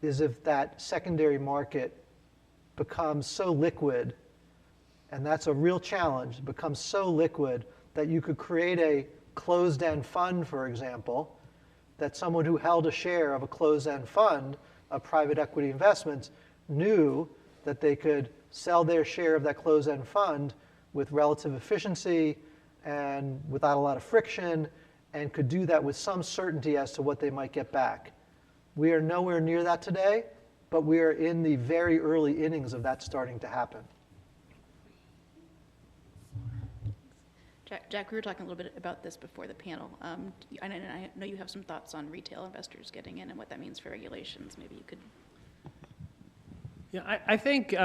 is if that secondary market becomes so liquid, and that's a real challenge, becomes so liquid that you could create a closed-end fund, for example, that someone who held a share of a closed-end fund of private equity investments knew that they could sell their share of that closed-end fund with relative efficiency and without a lot of friction, and could do that with some certainty as to what they might get back. We are nowhere near that today, but we are in the very early innings of that starting to happen. Jack, we were talking a little bit about this before the panel. I know you have some thoughts on retail investors getting in and what that means for regulations. Maybe you could. Yeah, I think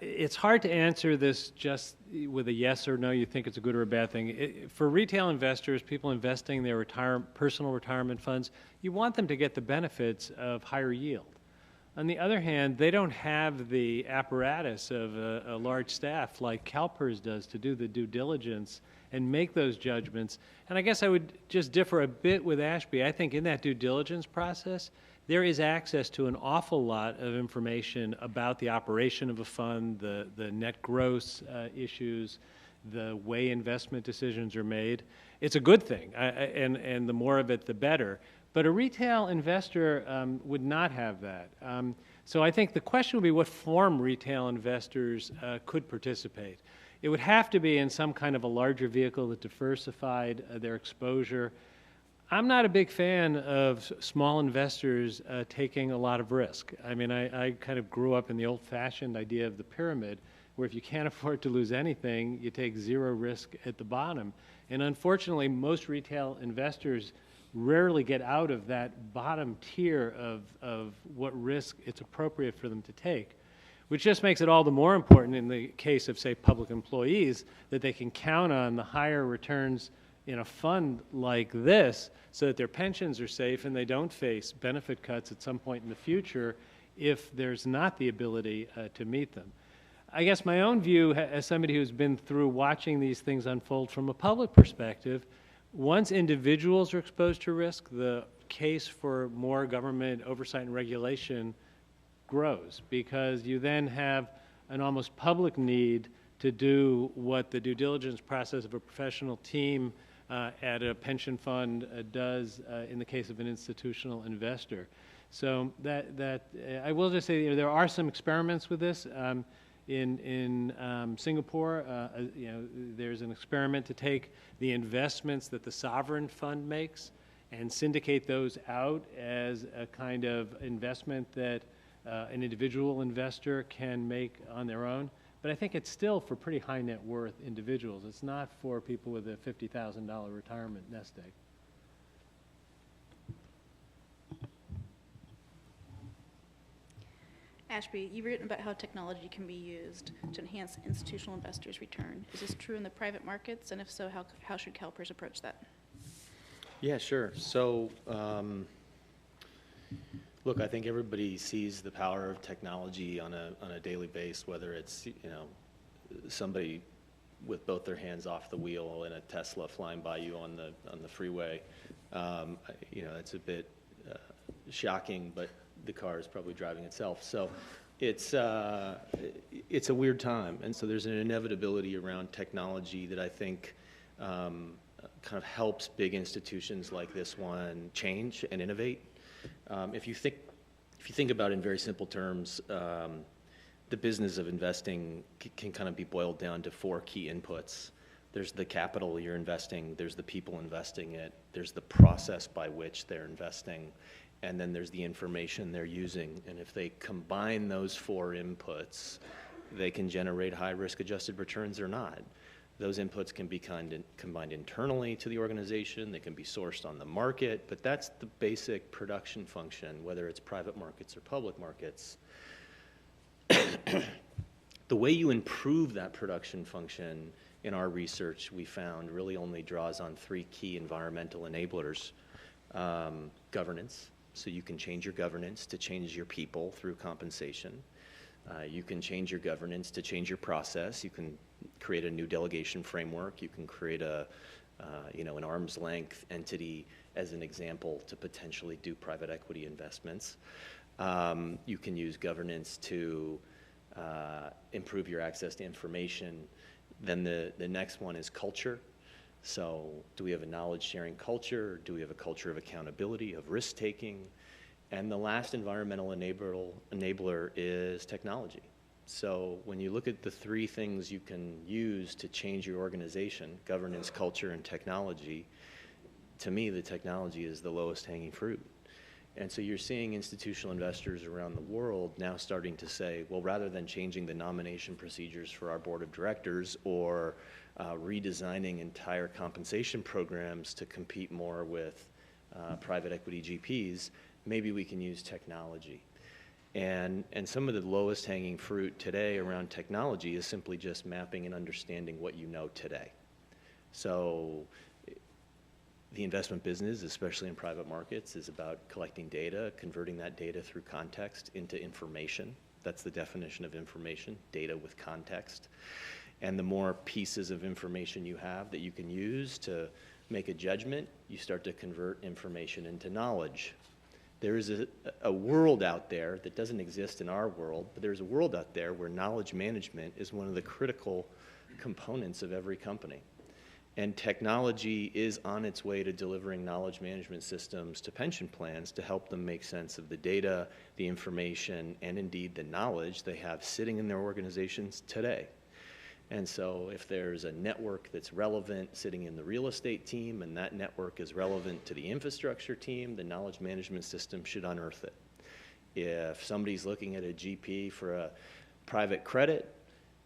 it's hard to answer this just with a yes or no. You think it's a good or a bad thing. For retail investors, people investing their personal retirement funds, you want them to get the benefits of higher yield. On the other hand, they don't have the apparatus of a large staff like CalPERS does to do the due diligence and make those judgments. And I guess I would just differ a bit with Ashby. I think in that due diligence process, there is access to an awful lot of information about the operation of a fund, the net gross issues, the way investment decisions are made. It's a good thing, and the more of it, the better. But a retail investor would not have that. So I think the question would be what form retail investors could participate. It would have to be in some kind of a larger vehicle that diversified their exposure. I'm not a big fan of small investors taking a lot of risk. I mean, I kind of grew up in the old-fashioned idea of the pyramid, where if you can't afford to lose anything, you take zero risk at the bottom. And unfortunately, most retail investors rarely get out of that bottom tier of what risk it's appropriate for them to take, which just makes it all the more important in the case of, say, public employees, that they can count on the higher returns in a fund like this so that their pensions are safe and they don't face benefit cuts at some point in the future if there's not the ability to meet them. I guess my own view, as somebody who's been through watching these things unfold from a public perspective, once individuals are exposed to risk, the case for more government oversight and regulation grows, because you then have an almost public need to do what the due diligence process of a professional team at a pension fund does in the case of an institutional investor. So I will just say, there are some experiments with this. In Singapore, there's an experiment to take the investments that the sovereign fund makes and syndicate those out as a kind of investment that an individual investor can make on their own. But I think it's still for pretty high net worth individuals. It's not for people with a $50,000 retirement nest egg. Ashby, you've written about how technology can be used to enhance institutional investors' return. Is this true in the private markets? And if so, how should CalPERS approach that? Yeah, sure. So, look, I think everybody sees the power of technology on a daily basis, whether it's, somebody with both their hands off the wheel in a Tesla flying by you on the freeway. It's a bit shocking, but the car is probably driving itself. So it's a weird time. And so there's an inevitability around technology that I think kind of helps big institutions like this one change and innovate. If you think about it in very simple terms, the business of investing can kind of be boiled down to 4 key inputs. There's the capital you're investing, there's the people investing it, there's the process by which they're investing, and then there's the information they're using. And if they combine those 4 inputs, they can generate high risk-adjusted returns or not. Those inputs can be combined internally to the organization, they can be sourced on the market, but that's the basic production function, whether it's private markets or public markets. The way you improve that production function in our research, we found, really only draws on 3 key environmental enablers. Governance. So you can change your governance to change your people through compensation. You can change your governance to change your process. You can create a new delegation framework. You can create an arm's length entity as an example to potentially do private equity investments. You can use governance to improve your access to information. Then the next one is culture. So do we have a knowledge-sharing culture? Do we have a culture of accountability, of risk-taking? And the last environmental enabler is technology. So when you look at the 3 things you can use to change your organization, governance, culture, and technology, to me, the technology is the lowest hanging fruit. And so you're seeing institutional investors around the world now starting to say, well, rather than changing the nomination procedures for our board of directors or redesigning entire compensation programs to compete more with private equity GPs, maybe we can use technology. And some of the lowest hanging fruit today around technology is simply just mapping and understanding what you know today. So the investment business, especially in private markets, is about collecting data, converting that data through context into information. That's the definition of information, data with context. And the more pieces of information you have that you can use to make a judgment, you start to convert information into knowledge. There is a world out there that doesn't exist in our world, but there's a world out there where knowledge management is one of the critical components of every company. And technology is on its way to delivering knowledge management systems to pension plans to help them make sense of the data, the information, and indeed the knowledge they have sitting in their organizations today. And so if there's a network that's relevant sitting in the real estate team and that network is relevant to the infrastructure team, the knowledge management system should unearth it. If somebody's looking at a GP for a private credit,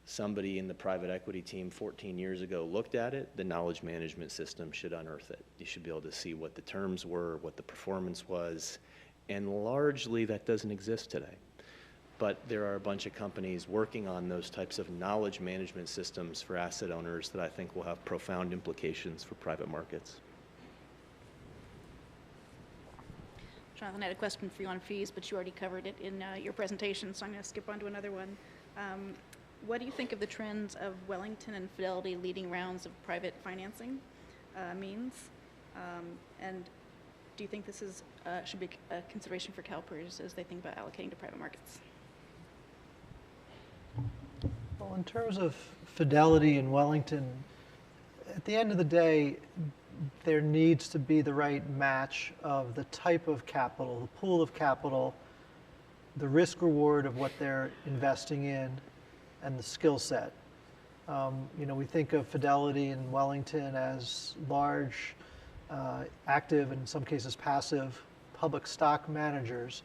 somebody in the private equity team 14 years ago looked at it, the knowledge management system should unearth it. You should be able to see what the terms were, what the performance was, and largely that doesn't exist today. But there are a bunch of companies working on those types of knowledge management systems for asset owners that I think will have profound implications for private markets. Jonathan, I had a question for you on fees, but you already covered it in your presentation, so I'm going to skip on to another one. What do you think of the trends of Wellington and Fidelity leading rounds of private financing means? And do you think this should be a consideration for CalPERS as they think about allocating to private markets? Well, in terms of Fidelity and Wellington, at the end of the day, there needs to be the right match of the type of capital, the pool of capital, the risk reward of what they're investing in, and the skill set. We think of Fidelity and Wellington as large, active, and in some cases passive, public stock managers.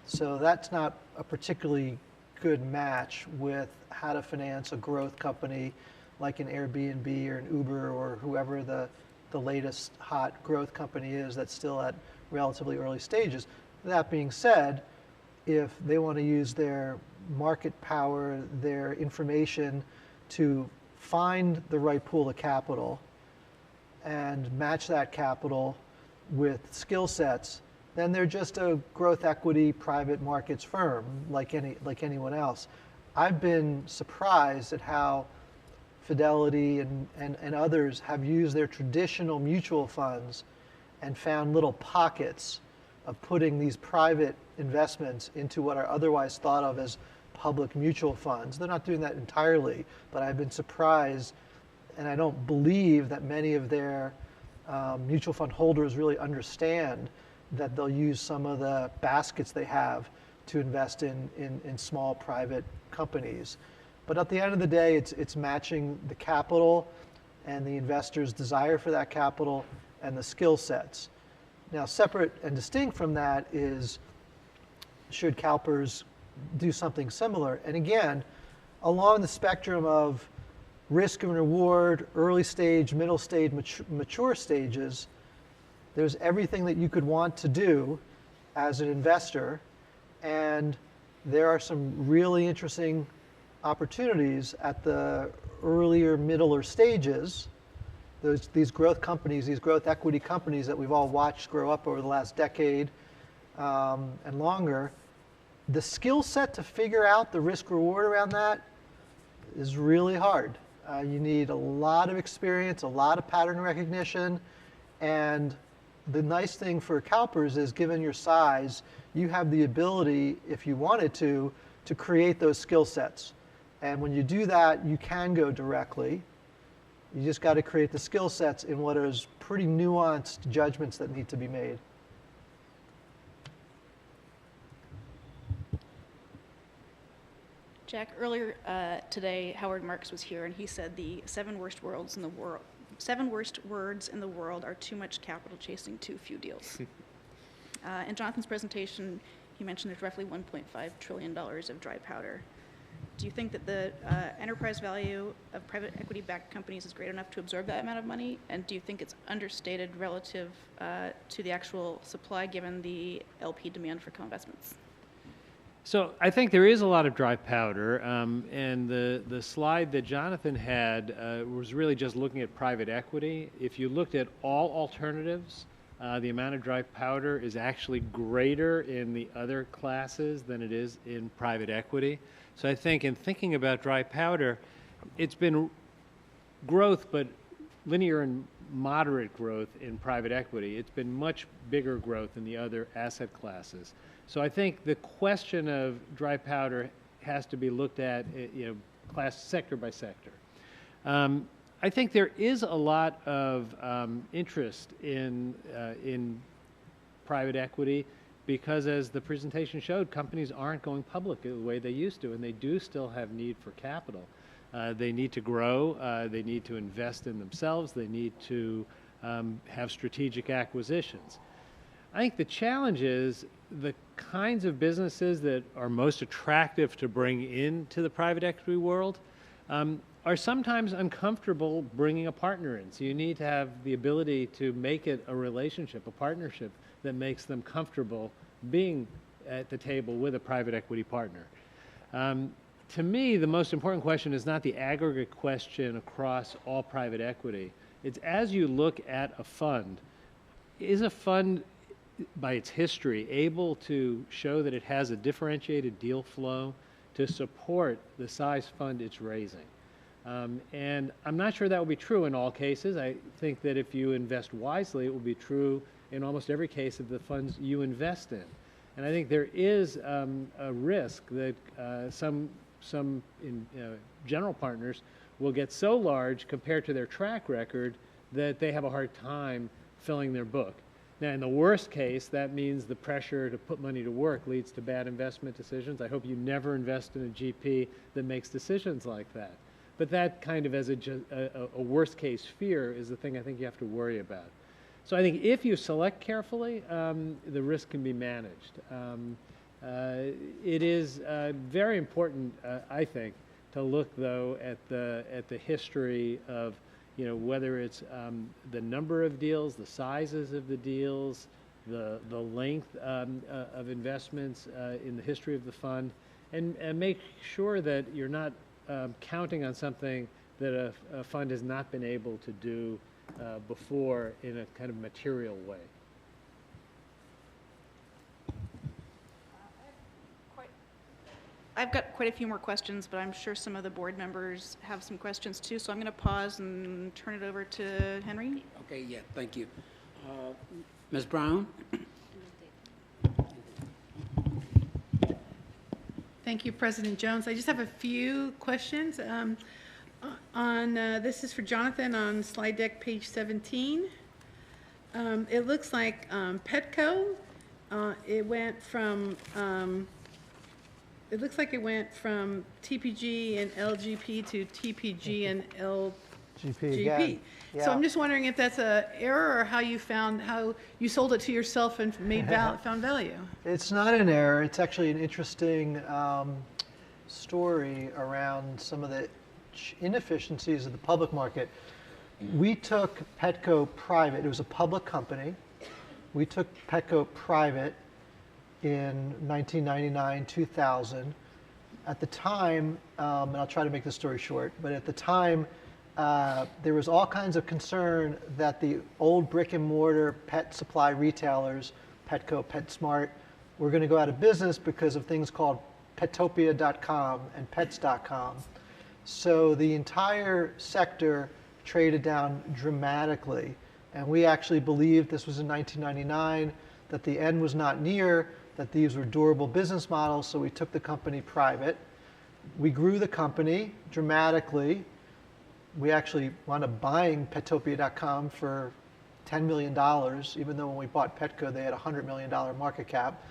So that's not a particularly good match with how to finance a growth company like an Airbnb or an Uber or whoever the latest hot growth company is that's still at relatively early stages. That being said, if they want to use their market power, their information to find the right pool of capital and match that capital with skill sets, then they're just a growth equity private markets firm like anyone else. I've been surprised at how Fidelity and others have used their traditional mutual funds and found little pockets of putting these private investments into what are otherwise thought of as public mutual funds. They're not doing that entirely, but I've been surprised, and I don't believe that many of their mutual fund holders really understand that they'll use some of the baskets they have to invest in small private companies. But at the end of the day, it's matching the capital and the investor's desire for that capital and the skill sets. Now, separate and distinct from that is, should CalPERS do something similar? And again, along the spectrum of risk and reward, early stage, middle stage, mature stages, there's everything that you could want to do as an investor, and there are some really interesting opportunities at the earlier, middler stages. These growth companies, these growth equity companies that we've all watched grow up over the last decade and longer, the skill set to figure out the risk reward around that is really hard. You need a lot of experience, a lot of pattern recognition, and the nice thing for CalPERS is, given your size, you have the ability, if you wanted to create those skill sets. And when you do that, you can go directly. You just got to create the skill sets in what is pretty nuanced judgments that need to be made. Jack, earlier today, Howard Marks was here, and he said the seven worst words in the world are too much capital chasing too few deals. In Jonathan's presentation, he mentioned there's roughly $1.5 trillion of dry powder. Do you think that the enterprise value of private equity-backed companies is great enough to absorb that amount of money? And do you think it's understated relative to the actual supply, given the LP demand for co-investments? So I think there is a lot of dry powder, and the slide that Jonathan had was really just looking at private equity. If you looked at all alternatives, the amount of dry powder is actually greater in the other classes than it is in private equity. So I think in thinking about dry powder, it's been growth, but linear and moderate growth in private equity. It's been much bigger growth in the other asset classes. So I think the question of dry powder has to be looked at, class sector by sector. I think there is a lot of interest in private equity because, as the presentation showed, companies aren't going public the way they used to, and they do still have need for capital. They need to grow. They need to invest in themselves. They need to have strategic acquisitions. I think the challenge is the kinds of businesses that are most attractive to bring into the private equity world are sometimes uncomfortable bringing a partner in. So you need to have the ability to make it a relationship, a partnership that makes them comfortable being at the table with a private equity partner. To me, the most important question is not the aggregate question across all private equity. It's, as you look at a fund, is a fund by its history, able to show that it has a differentiated deal flow to support the size fund it's raising. And I'm not sure that will be true in all cases. I think that if you invest wisely, it will be true in almost every case of the funds you invest in. And I think there is a risk that some general partners will get so large compared to their track record that they have a hard time filling their book. Now, in the worst case, that means the pressure to put money to work leads to bad investment decisions. I hope you never invest in a GP that makes decisions like that. But that kind of as a worst case fear is the thing I think you have to worry about. So I think if you select carefully, the risk can be managed. It is very important, I think, to look though at the history of, you know, whether it's the number of deals, the sizes of the deals, the length of investments in the history of the fund, and make sure that you're not counting on something that a fund has not been able to do before in a kind of material way. I've got quite a few more questions, but I'm sure some of the board members have some questions too, so I'm going to pause and turn it over to Henry. Okay, yeah, thank you. Ms. Brown? Thank you, President Jones. I just have a few questions. This is for Jonathan on slide deck, page 17. It looks like Petco, it went from TPG and LGP to TPG and GP again. LGP. So I'm just wondering if that's an error or how you sold it to yourself and found value. It's not an error. It's actually an interesting story around some of the inefficiencies of the public market. We took Petco private. It was a public company. We took Petco private in 1999, 2000. At the time, and I'll try to make this story short, but at the time, there was all kinds of concern that the old brick and mortar pet supply retailers, Petco, PetSmart, were going to go out of business because of things called Petopia.com and Pets.com. So the entire sector traded down dramatically. And we actually believed, this was in 1999, that the end was not near, that these were durable business models, so we took the company private. We grew the company dramatically. We actually wound up buying Petopia.com for $10 million, even though when we bought Petco, they had a $100 million market cap.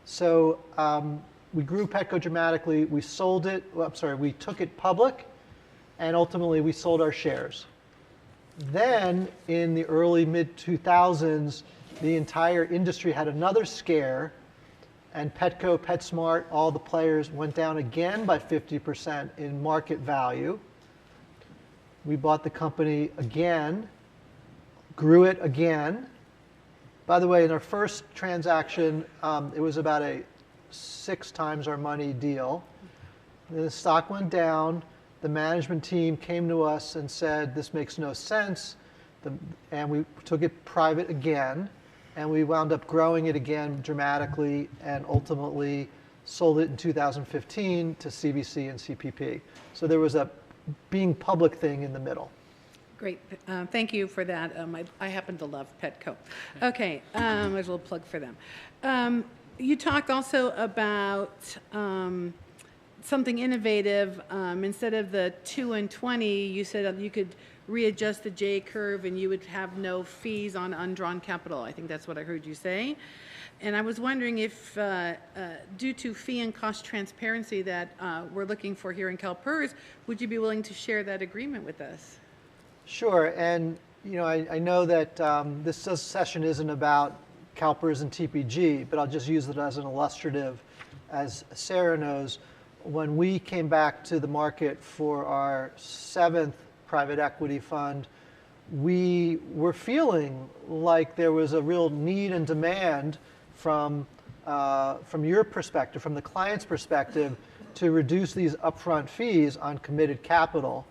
So we grew Petco dramatically. We sold it, we took it public, and ultimately we sold our shares. Then in the early mid-2000s, the entire industry had another scare, and Petco, PetSmart, all the players went down again by 50% in market value. We bought the company again, grew it again. By the way, in our first transaction, it was about a 6 times our money deal. Then the stock went down. The management team came to us and said, this makes no sense. And we took it private again. And we wound up growing it again dramatically and ultimately sold it in 2015 to CVC and CPP. So there was a being public thing in the middle. Great. Thank you for that. I happen to love Petco. Okay, there's a little plug for them. You talked also about something innovative. Instead of the 2 and 20, you said you could readjust the J curve and you would have no fees on undrawn capital. I think that's what I heard you say. And I was wondering if, due to fee and cost transparency that we're looking for here in CalPERS, would you be willing to share that agreement with us? Sure, and I know that this session isn't about CalPERS and TPG, but I'll just use it as an illustrative. As Sarah knows, when we came back to the market for our 7th private equity fund, we were feeling like there was a real need and demand from your perspective, from the client's perspective, to reduce these upfront fees on committed capital.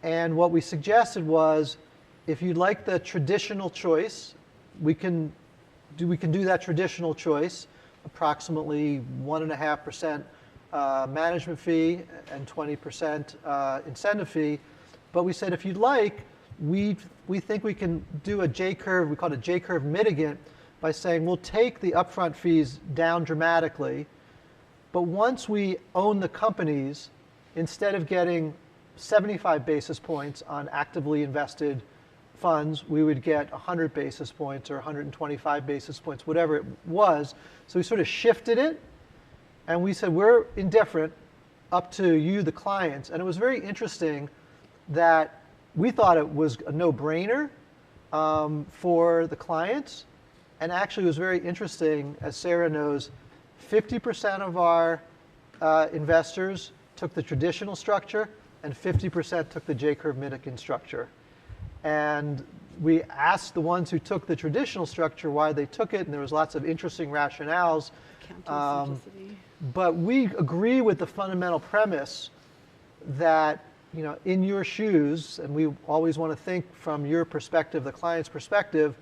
And what we suggested was, if you'd like the traditional choice, we can we can do that traditional choice, approximately 1.5% management fee and 20% incentive fee. But we said, if you'd like, we think we can do a J-curve, we call it a J-curve mitigant, by saying we'll take the upfront fees down dramatically, but once we own the companies, instead of getting 75 basis points on actively invested funds, we would get 100 basis points or 125 basis points, whatever it was. So we sort of shifted it, and we said, we're indifferent, up to you, the clients. And it was very interesting that we thought it was a no-brainer for the clients. And actually, it was very interesting, as Sarah knows, 50% of our investors took the traditional structure, and 50% took the J-curve mitigant structure. And we asked the ones who took the traditional structure why they took it, and there was lots of interesting rationales. But we agree with the fundamental premise that, you know, in your shoes, and we always want to think from your perspective, the client's perspective,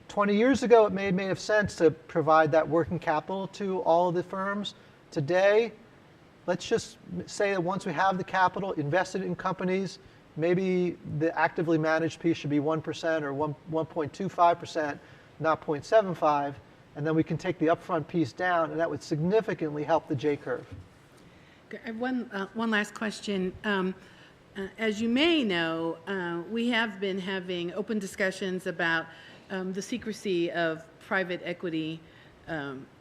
20 years ago, it may have sense to provide that working capital to all of the firms. Today, let's just say that once we have the capital invested in companies, maybe the actively managed piece should be 1% or 1.25%, not 0.75, and then we can take the upfront piece down, and that would significantly help the J-curve. I have one last question. As you may know, we have been having open discussions about the secrecy of private equity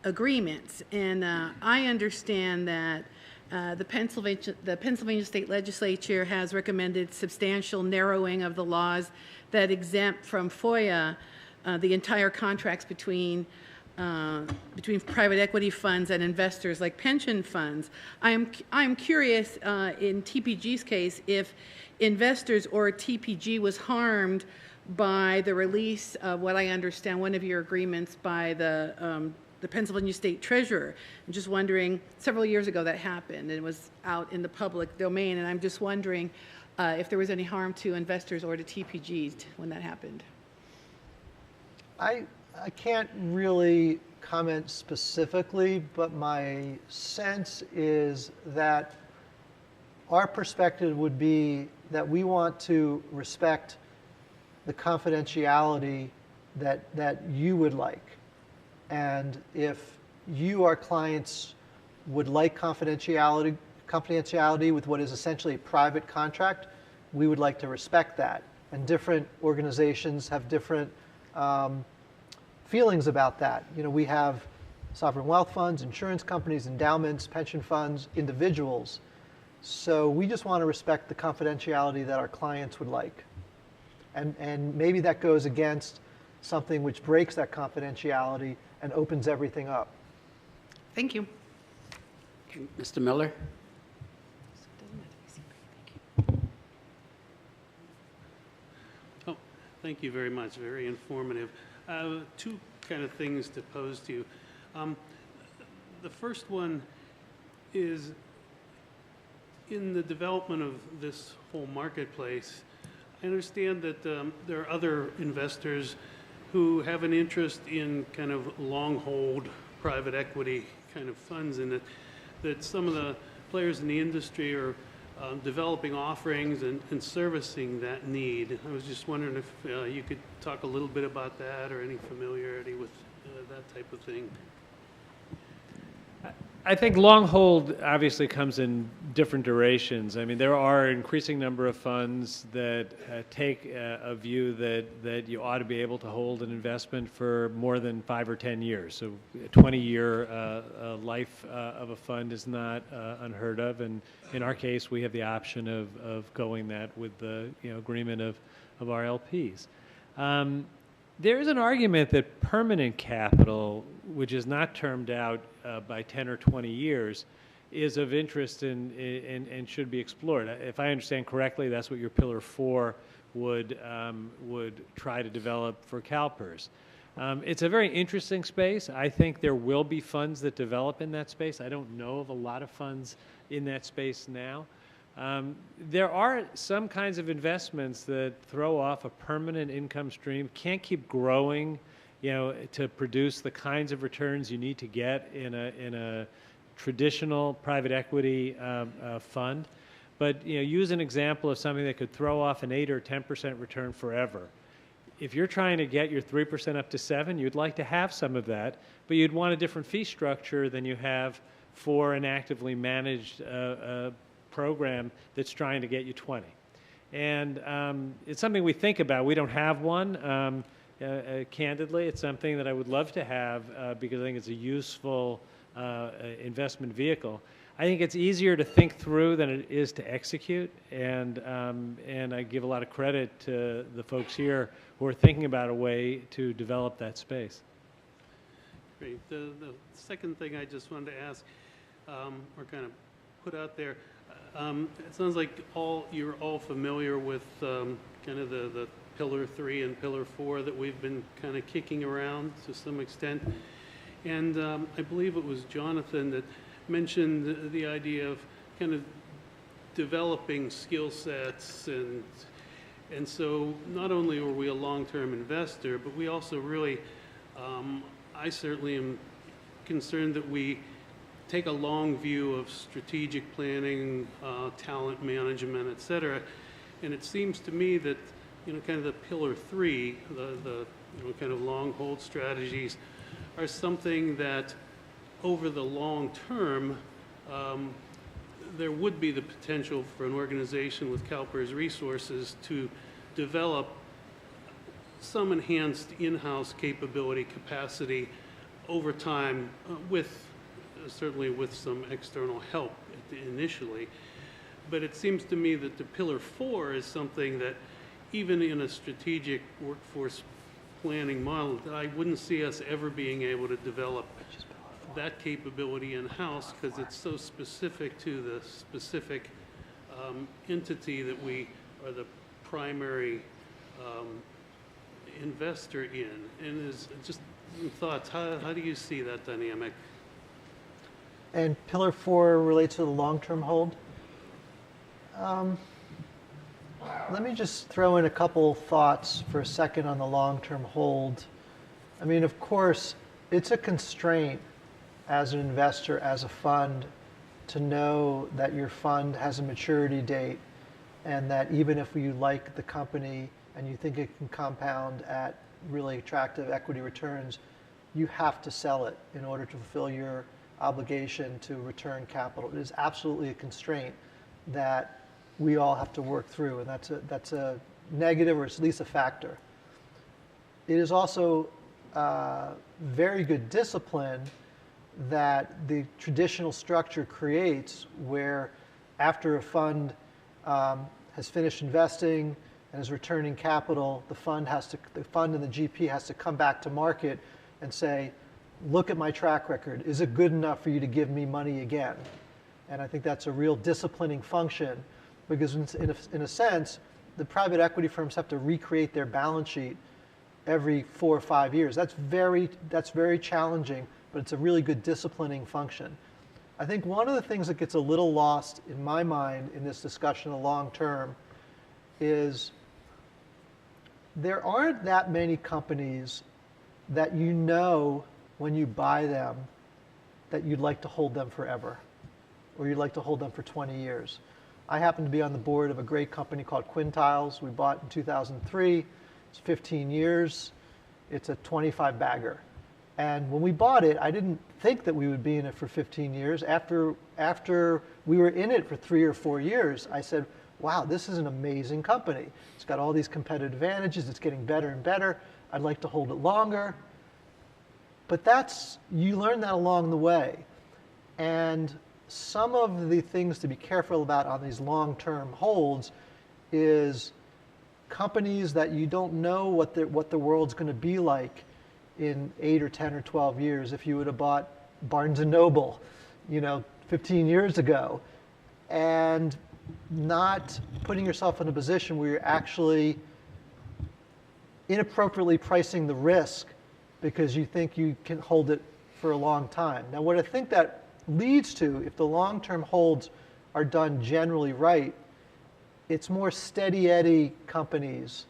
agreements, and I understand that the Pennsylvania State Legislature has recommended substantial narrowing of the laws that exempt from FOIA the entire contracts between private equity funds and investors like pension funds. I'm curious, in TPG's case, if investors or TPG was harmed by the release of what I understand one of your agreements by the Pennsylvania State Treasurer. I'm just wondering, several years ago that happened, and it was out in the public domain, and I'm just wondering if there was any harm to investors or to TPGs when that happened. I can't really comment specifically, but my sense is that our perspective would be that we want to respect the confidentiality that you would like. And if you, our clients, would like confidentiality with what is essentially a private contract, we would like to respect that. And different organizations have different feelings about that. You know, we have sovereign wealth funds, insurance companies, endowments, pension funds, individuals. So we just want to respect the confidentiality that our clients would like. And maybe that goes against something which breaks that confidentiality and opens everything up. Thank you. Mr. Miller? Oh, thank you very much. Very informative. Two kind of things to pose to you. The first one is, in the development of this whole marketplace, I understand that there are other investors who have an interest in kind of long hold private equity kind of funds, and that some of the players in the industry are developing offerings and servicing that need. I was just wondering if you could talk a little bit about that, or any familiarity with that type of thing. I think long hold obviously comes in different durations. I mean, there are an increasing number of funds that take a view that you ought to be able to hold an investment for more than 5 or 10 years. So a 20-year life of a fund is not unheard of. And in our case, we have the option of going that with the agreement of our LPs. There is an argument that permanent capital, which is not termed out by 10 or 20 years, is of interest and should be explored. If I understand correctly, that's what your Pillar 4 would try to develop for CalPERS. It's a very interesting space. I think there will be funds that develop in that space. I don't know of a lot of funds in that space now. There are some kinds of investments that throw off a permanent income stream, can't keep growing to produce the kinds of returns you need to get in a traditional private equity fund. But use an example of something that could throw off an 8 or 10% return forever. If you're trying to get your 3% up to 7, you'd like to have some of that, but you'd want a different fee structure than you have for an actively managed program that's trying to get you 20. And it's something we think about. We don't have one. Candidly, it's something that I would love to have because I think it's a useful investment vehicle. I think it's easier to think through than it is to execute, and I give a lot of credit to the folks here who are thinking about a way to develop that space. Great. The second thing I just wanted to ask, or kind of put out there, it sounds like you're all familiar with kind of the Pillar 3 and Pillar 4 that we've been kind of kicking around to some extent. And I believe it was Jonathan that mentioned the idea of kind of developing skill sets, and so not only are we a long-term investor, but we also really, I certainly am concerned that we take a long view of strategic planning, talent management, et cetera. And it seems to me that, kind of the Pillar 3, the kind of long hold strategies are something that over the long term, there would be the potential for an organization with CalPERS resources to develop some enhanced in-house capability, capacity over time, certainly with some external help initially. But it seems to me that the Pillar 4 is something that even in a strategic workforce planning model, that I wouldn't see us ever being able to develop that capability in-house because it's so specific to the specific entity that we are the primary investor in. And is just thoughts, how do you see that dynamic? And Pillar 4 relates to the long-term hold. Let me just throw in a couple thoughts for a second on the long-term hold. I mean, of course, it's a constraint as an investor, as a fund, to know that your fund has a maturity date and that even if you like the company and you think it can compound at really attractive equity returns, you have to sell it in order to fulfill your obligation to return capital. It is absolutely a constraint that we all have to work through, and that's a negative, or at least a factor. It is also very good discipline that the traditional structure creates, where after a fund has finished investing and is returning capital, the fund and the GP has to come back to market and say, look at my track record. Is it good enough for you to give me money again? And I think that's a real disciplining function, because in a sense, the private equity firms have to recreate their balance sheet every 4 or 5 years. That's very challenging, but it's a really good disciplining function. I think one of the things that gets a little lost in my mind in this discussion of long term is there aren't that many companies that you know when you buy them that you'd like to hold them forever, or you'd like to hold them for 20 years. I happen to be on the board of a great company called Quintiles. We bought in 2003. It's 15 years. It's a 25 bagger. And when we bought it, I didn't think that we would be in it for 15 years. After we were in it for 3 or 4 years, I said, wow, this is an amazing company. It's got all these competitive advantages. It's getting better and better. I'd like to hold it longer. But you learn that along the way. And some of the things to be careful about on these long-term holds is companies that you don't know what the world's going to be like in 8 or 10 or 12 years. If you would have bought Barnes & Noble, 15 years ago, and not putting yourself in a position where you're actually inappropriately pricing the risk because you think you can hold it for a long time. Now, what I think that leads to, if the long-term holds are done generally right, it's more steady Eddie companies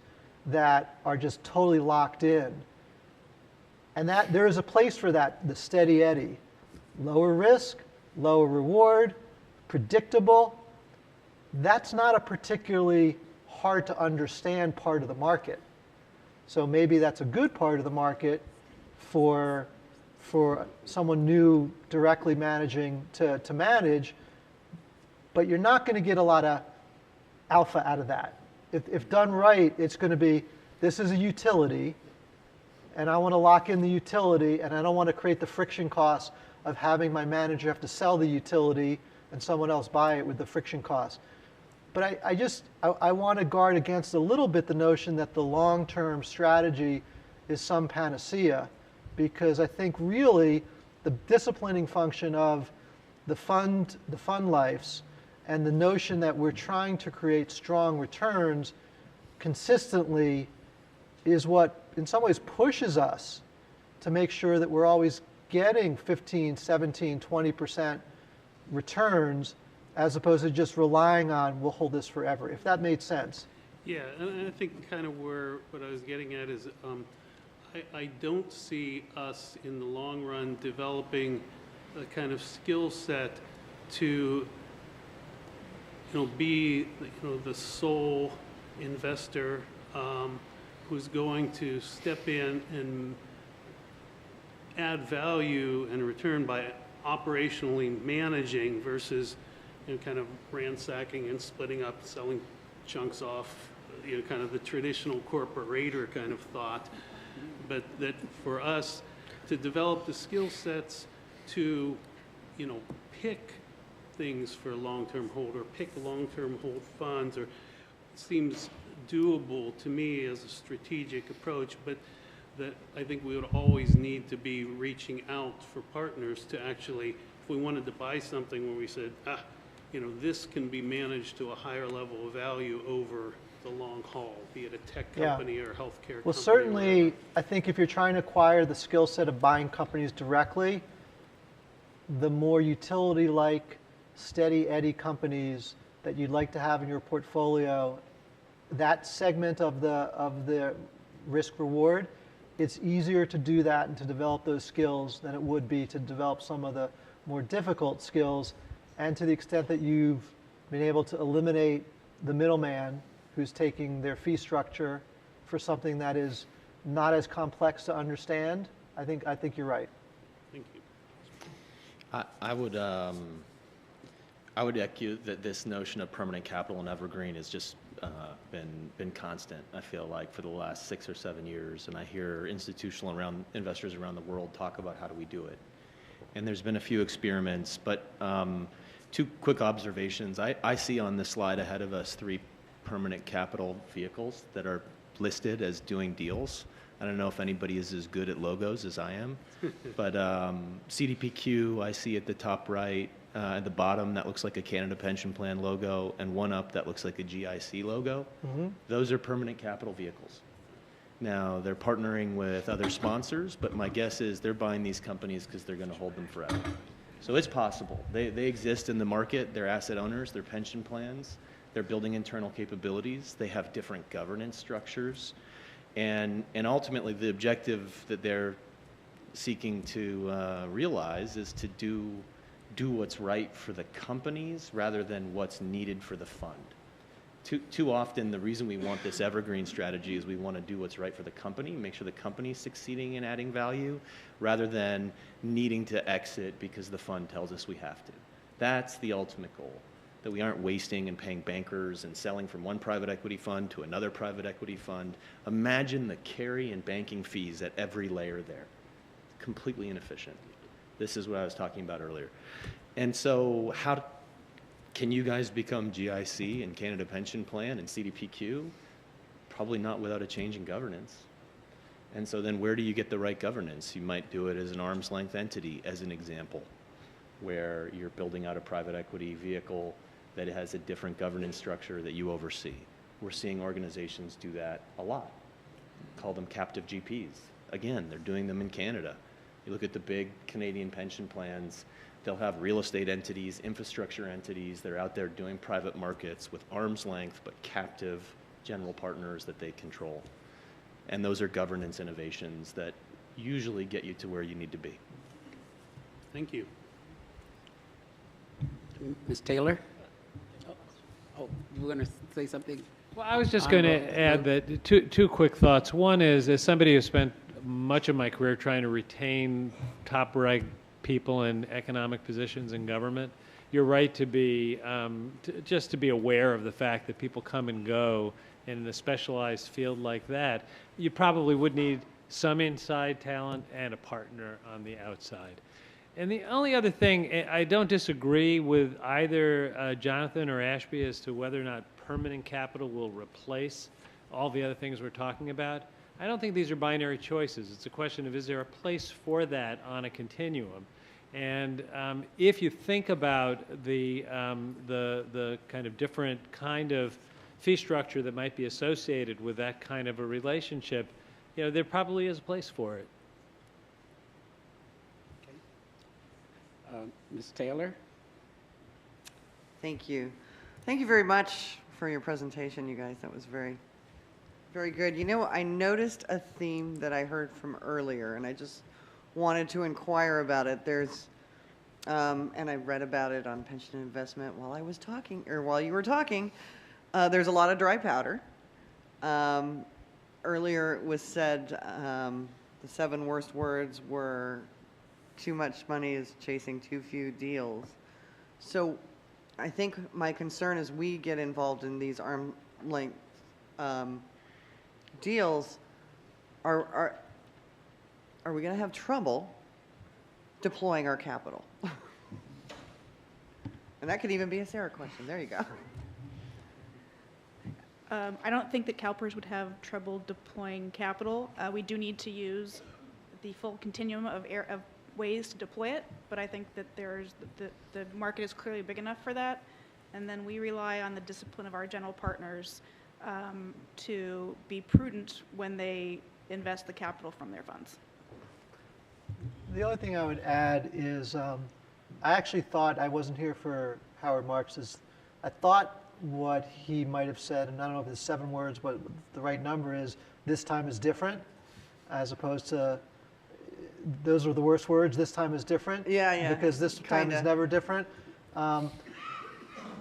that are just totally locked in. And that there is a place for that, the steady eddy. Lower risk, lower reward, predictable. That's not a particularly hard to understand part of the market. So maybe that's a good part of the market for someone new directly managing to manage, but you're not going to get a lot of alpha out of that. If done right, it's going to be, this is a utility, and I want to lock in the utility, and I don't want to create the friction costs of having my manager have to sell the utility and someone else buy it with the friction costs. But I want to guard against a little bit the notion that the long-term strategy is some panacea, because I think really the disciplining function of the fund lives and the notion that we're trying to create strong returns consistently is what in some ways pushes us to make sure that we're always getting 15, 17, 20% returns, as opposed to just relying on, we'll hold this forever, if that made sense. Yeah, and I think kind of what I was getting at is I don't see us in the long run developing a kind of skill set to be the sole investor who's going to step in and add value and return by operationally managing versus kind of ransacking and splitting up, selling chunks off, kind of the traditional corporate raider kind of thought. But that for us to develop the skill sets to, pick things for long-term hold or pick long-term hold funds, or seems doable to me as a strategic approach, but that I think we would always need to be reaching out for partners to actually, if we wanted to buy something where we said, this can be managed to a higher level of value over the long haul, be it a tech company or a healthcare company. Well, certainly, I think if you're trying to acquire the skill set of buying companies directly, the more utility-like, steady eddy companies that you'd like to have in your portfolio, that segment of the risk reward, it's easier to do that and to develop those skills than it would be to develop some of the more difficult skills. And to the extent that you've been able to eliminate the middleman who's taking their fee structure for something that is not as complex to understand, I think you're right. Thank you. I would echo that this notion of permanent capital and evergreen has just been constant, I feel like, for the last 6 or 7 years. And I hear institutional investors around the world talk about how do we do it. And there's been a few experiments, but 2 quick observations. I see on this slide ahead of us 3 permanent capital vehicles that are listed as doing deals. I don't know if anybody is as good at logos as I am, but CDPQ I see at the top right, at the bottom that looks like a Canada Pension Plan logo, and one up that looks like a GIC logo. Mm-hmm. Those are permanent capital vehicles. Now, they're partnering with other sponsors, but my guess is they're buying these companies because they're going to hold them forever. So it's possible. They exist in the market. They're asset owners. They're pension plans. They're building internal capabilities. They have different governance structures. And ultimately, the objective that they're seeking to realize is to do what's right for the companies rather than what's needed for the fund. Too often, the reason we want this evergreen strategy is we want to do what's right for the company, make sure the company's succeeding in adding value, rather than needing to exit because the fund tells us we have to. That's the ultimate goal, that we aren't wasting and paying bankers and selling from one private equity fund to another private equity fund. Imagine the carry and banking fees at every layer there. Completely inefficient. This is what I was talking about earlier. And so how can you guys become GIC and Canada Pension Plan and CDPQ? Probably not without a change in governance. And so then where do you get the right governance? You might do it as an arm's length entity, as an example, where you're building out a private equity vehicle that has a different governance structure that you oversee. We're seeing organizations do that a lot. Call them captive GPs. Again, they're doing them in Canada. You look at the big Canadian pension plans, they'll have real estate entities, infrastructure entities that are out there doing private markets with arm's length but captive general partners that they control. And those are governance innovations that usually get you to where you need to be. Thank you. Ms. Taylor? Oh, you were going to say something? Well, I was just going to add that two quick thoughts. One is, as somebody who spent much of my career trying to retain top-ranked people in economic positions in government, you're right to be just to be aware of the fact that people come and go in a specialized field like that. You probably would need some inside talent and a partner on the outside. And the only other thing, I don't disagree with either Jonathan or Ashby as to whether or not permanent capital will replace all the other things we're talking about. I don't think these are binary choices. It's a question of, is there a place for that on a continuum? And if you think about the kind of different kind of fee structure that might be associated with that kind of a relationship, you know, there probably is a place for it. Ms. Taylor? Thank you. Thank you very much for your presentation, you guys. That was very, very good. You know, I noticed a theme that I heard from earlier, and I just wanted to inquire about it. There's, and I read about it on pension investment while I was talking, or while you were talking. There's a lot of dry powder. Earlier it was said the 7 worst words were too much money is chasing too few deals. So I think my concern is we get involved in these arm length deals. Are we going to have trouble deploying our capital? And that could even be a Sarah question. There you go. I don't think that CalPERS would have trouble deploying capital. We do need to use the full continuum of ways to deploy it, but I think that the market is clearly big enough for that, and then we rely on the discipline of our general partners to be prudent when they invest the capital from their funds. The only thing I would add is I actually thought, I wasn't here for Howard Marks's, I thought what he might have said, and I don't know if it's 7 words, but the right number is, this time is different, as opposed to, those are the worst words, this time is different. Yeah, yeah. Because this time is never different.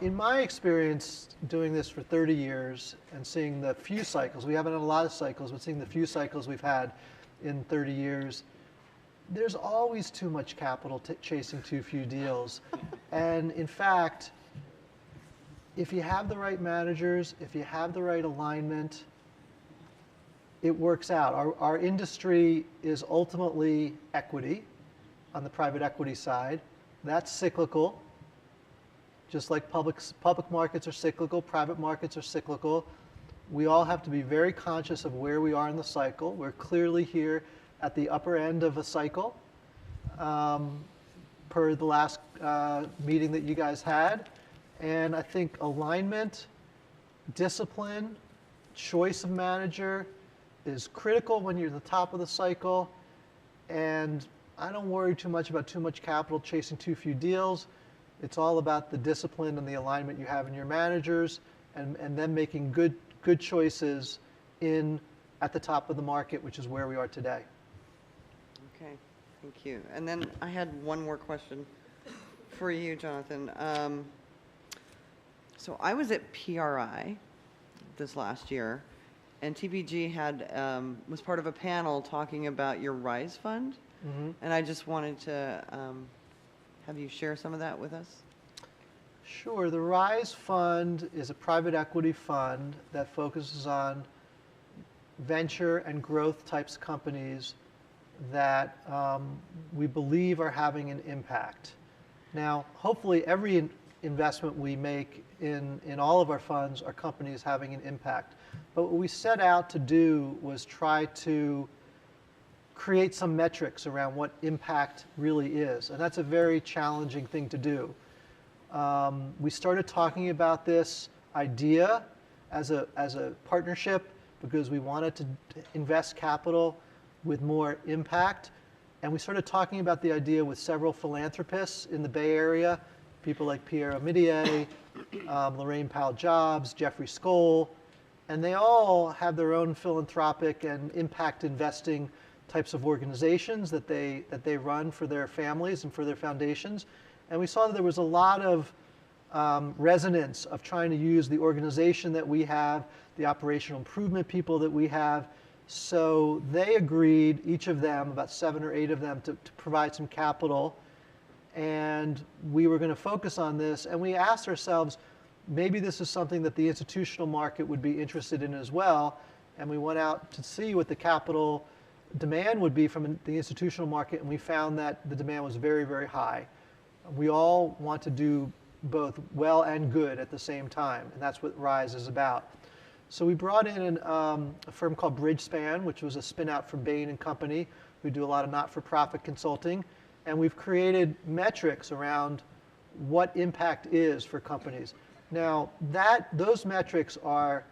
In my experience doing this for 30 years and seeing the few cycles, we haven't had a lot of cycles, but seeing the few cycles we've had in 30 years, there's always too much capital chasing too few deals. And in fact, if you have the right managers, if you have the right alignment, it works out. Our industry is ultimately equity on the private equity side. That's cyclical. Just like public markets are cyclical, private markets are cyclical. We all have to be very conscious of where we are in the cycle. We're clearly here at the upper end of a cycle, per the last meeting that you guys had. And I think alignment, discipline, choice of manager is critical when you're at the top of the cycle. And I don't worry too much about too much capital chasing too few deals. It's all about the discipline and the alignment you have in your managers, and them making good choices at the top of the market, which is where we are today. Okay, thank you. And then I had one more question for you, Jonathan. So I was at PRI this last year, and TPG was part of a panel talking about your RISE fund, and I just wanted to have you share some of that with us. Sure. The RISE fund is a private equity fund that focuses on venture and growth types of companies that we believe are having an impact. Now, hopefully every investment we make in all of our funds are companies having an impact. But what we set out to do was try to create some metrics around what impact really is. And that's a very challenging thing to do. We started talking about this idea as a partnership because we wanted to invest capital with more impact. And we started talking about the idea with several philanthropists in the Bay Area, people like Pierre Omidyar, Lorraine Powell-Jobs, Jeffrey Skoll, and they all have their own philanthropic and impact investing types of organizations that they run for their families and for their foundations. And we saw that there was a lot of resonance of trying to use the organization that we have, the operational improvement people that we have. So they agreed, each of them, about 7 or 8 of them, to provide some capital. And we were going to focus on this. And we asked ourselves, maybe this is something that the institutional market would be interested in as well. And we went out to see what the capital demand would be from the institutional market. And we found that the demand was very, very high. We all want to do both well and good at the same time. And that's what RISE is about. So we brought in a firm called Bridgespan, which was a spin out from Bain & Company, who do a lot of not-for-profit consulting. And we've created metrics around what impact is for companies. Now, those metrics are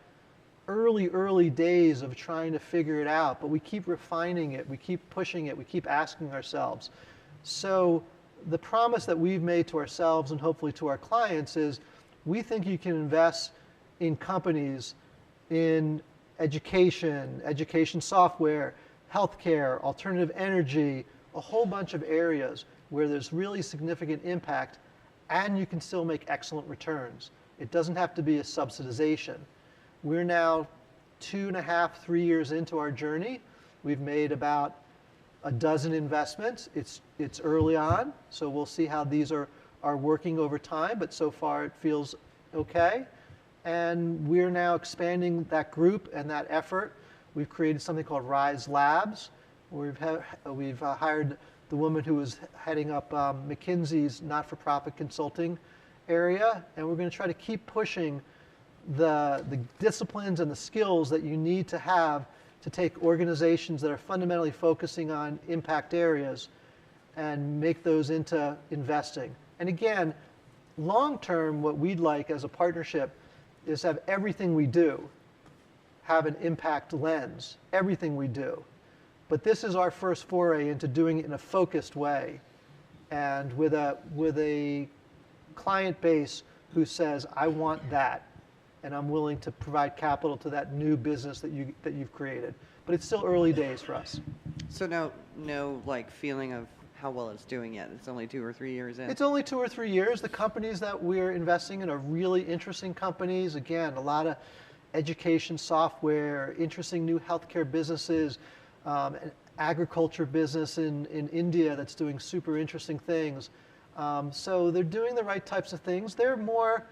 early days of trying to figure it out, but we keep refining it, we keep pushing it, we keep asking ourselves. So the promise that we've made to ourselves and hopefully to our clients is we think you can invest in companies in education software, healthcare, alternative energy, a whole bunch of areas where there's really significant impact, and you can still make excellent returns. It doesn't have to be a subsidization. We're now 2.5, 3 years into our journey. We've made about a dozen investments. It's early on, so we'll see how these are working over time, but so far it feels okay. And we're now expanding that group and that effort. We've created something called RISE Labs. We've hired the woman who is heading up McKinsey's not-for-profit consulting area, and we're going to try to keep pushing the disciplines and the skills that you need to have to take organizations that are fundamentally focusing on impact areas and make those into investing. And again, long term, what we'd like as a partnership is have everything we do have an impact lens, everything we do. But this is our first foray into doing it in a focused way and with a client base who says, I want that, and I'm willing to provide capital to that new business that you've created. But it's still early days for us. So no like feeling of how well it's doing yet. It's only 2 or 3 years in. It's only 2 or 3 years. The companies that we're investing in are really interesting companies. Again, a lot of education software, interesting new healthcare businesses, an agriculture business in India that's doing super interesting things. So they're doing the right types of things. They're more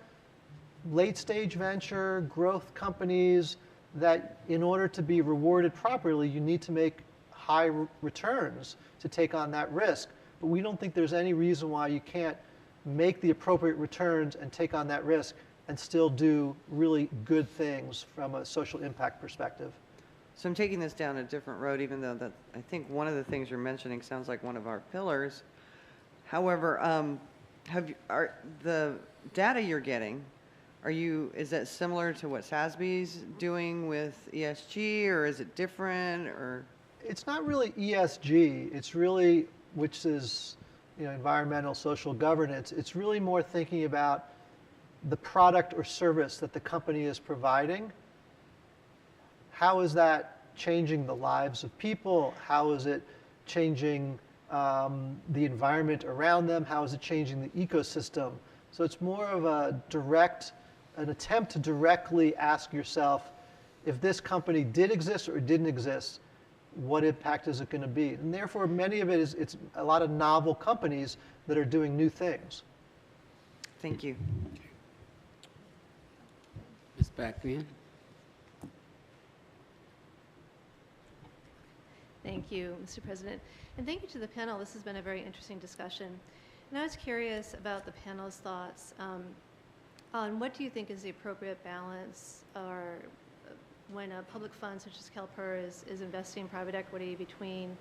late-stage venture, growth companies that in order to be rewarded properly, you need to make high returns to take on that risk. But we don't think there's any reason why you can't make the appropriate returns and take on that risk and still do really good things from a social impact perspective. So I'm taking this down a different road, even though that I think one of the things you're mentioning sounds like one of our pillars. However, are the data you're getting, is that similar to what SASB's doing with ESG, or is it different, or? It's not really ESG. It's really, which is environmental, social governance. It's really more thinking about the product or service that the company is providing. How is that changing the lives of people? How is it changing the environment around them? How is it changing the ecosystem? So it's more of an attempt to directly ask yourself, if this company did exist or didn't exist, what impact is it going to be? And therefore, many of it's a lot of novel companies that are doing new things. Thank you. Ms. Backman. Thank you, Mr. President. And thank you to the panel. This has been a very interesting discussion. And I was curious about the panel's thoughts on what do you think is the appropriate balance or when a public fund such as CalPERS is investing private equity between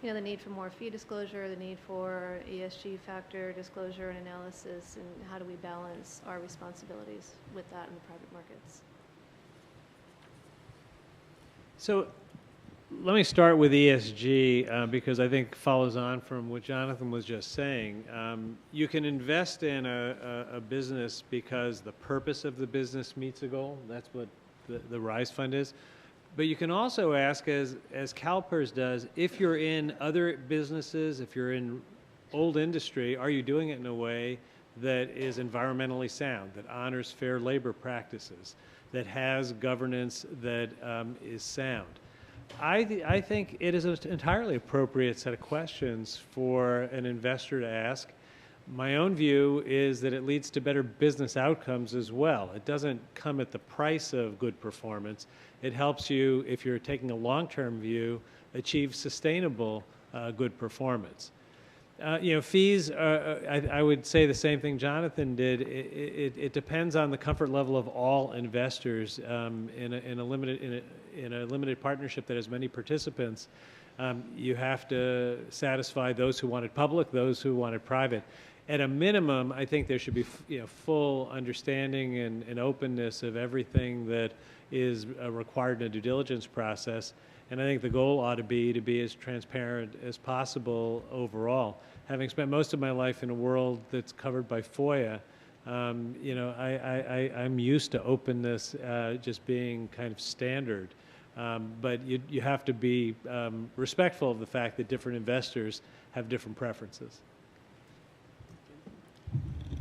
the need for more fee disclosure, the need for ESG factor disclosure and analysis, and how do we balance our responsibilities with that in the private markets? So let me start with ESG because I think follows on from what Jonathan was just saying. You can invest in a business because the purpose of the business meets a goal. That's what the RISE Fund is. But you can also ask, as CalPERS does, if you're in other businesses, if you're in old industry, are you doing it in a way that is environmentally sound, that honors fair labor practices, that has governance that is sound? I think it is an entirely appropriate set of questions for an investor to ask. My own view is that it leads to better business outcomes as well. It doesn't come at the price of good performance. It helps you, if you're taking a long-term view, achieve sustainable good performance. Fees, I would say the same thing Jonathan did. It depends on the comfort level of all investors in a limited partnership that has many participants. You have to satisfy those who want it public, those who want it private. At a minimum, I think there should be full understanding and openness of everything that is required in a due diligence process. And I think the goal ought to be as transparent as possible overall. Having spent most of my life in a world that's covered by FOIA, I'm used to openness just being kind of standard. But you have to be respectful of the fact that different investors have different preferences.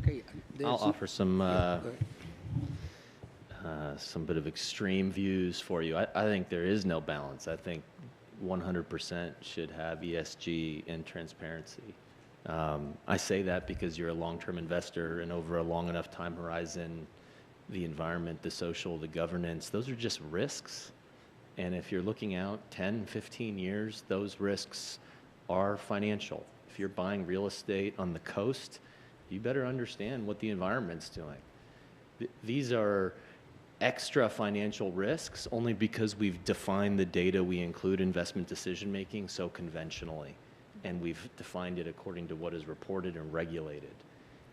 Okay, I'll offer some bit of extreme views for you. I think there is no balance. I think 100% should have ESG and transparency. I say that because you're a long-term investor, and over a long enough time horizon, the environment, the social, the governance, those are just risks. And if you're looking out 10, 15 years, those risks are financial. If you're buying real estate on the coast, you better understand what the environment's doing. These are extra financial risks only because we've defined the data we include investment decision making so conventionally, and we've defined it according to what is reported and regulated.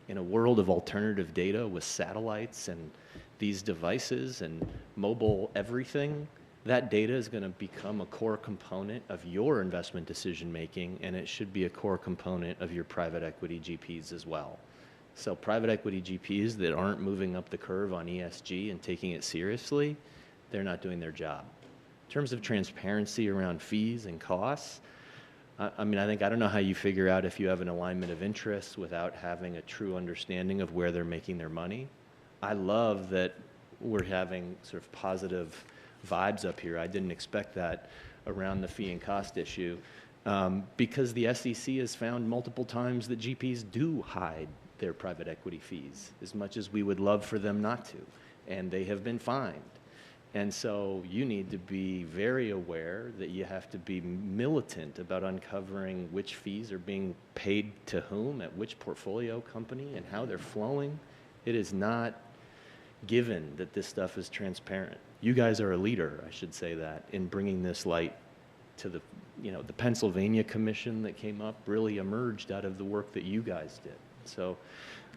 In a world of alternative data with satellites and these devices and mobile everything, that data is going to become a core component of your investment decision making, and it should be a core component of your private equity GPs as well. So private equity GPs that aren't moving up the curve on ESG and taking it seriously, they're not doing their job. In terms of transparency around fees and costs, I don't know how you figure out if you have an alignment of interests without having a true understanding of where they're making their money. I love that we're having sort of positive vibes up here. I didn't expect that around the fee and cost issue because the SEC has found multiple times that GPs do hide their private equity fees as much as we would love for them not to, and they have been fined. And so you need to be very aware that you have to be militant about uncovering which fees are being paid to whom at which portfolio company and how they're flowing. It is not given that this stuff is transparent. You guys are a leader, I should say that, in bringing this light to the Pennsylvania Commission that came up really emerged out of the work that you guys did. So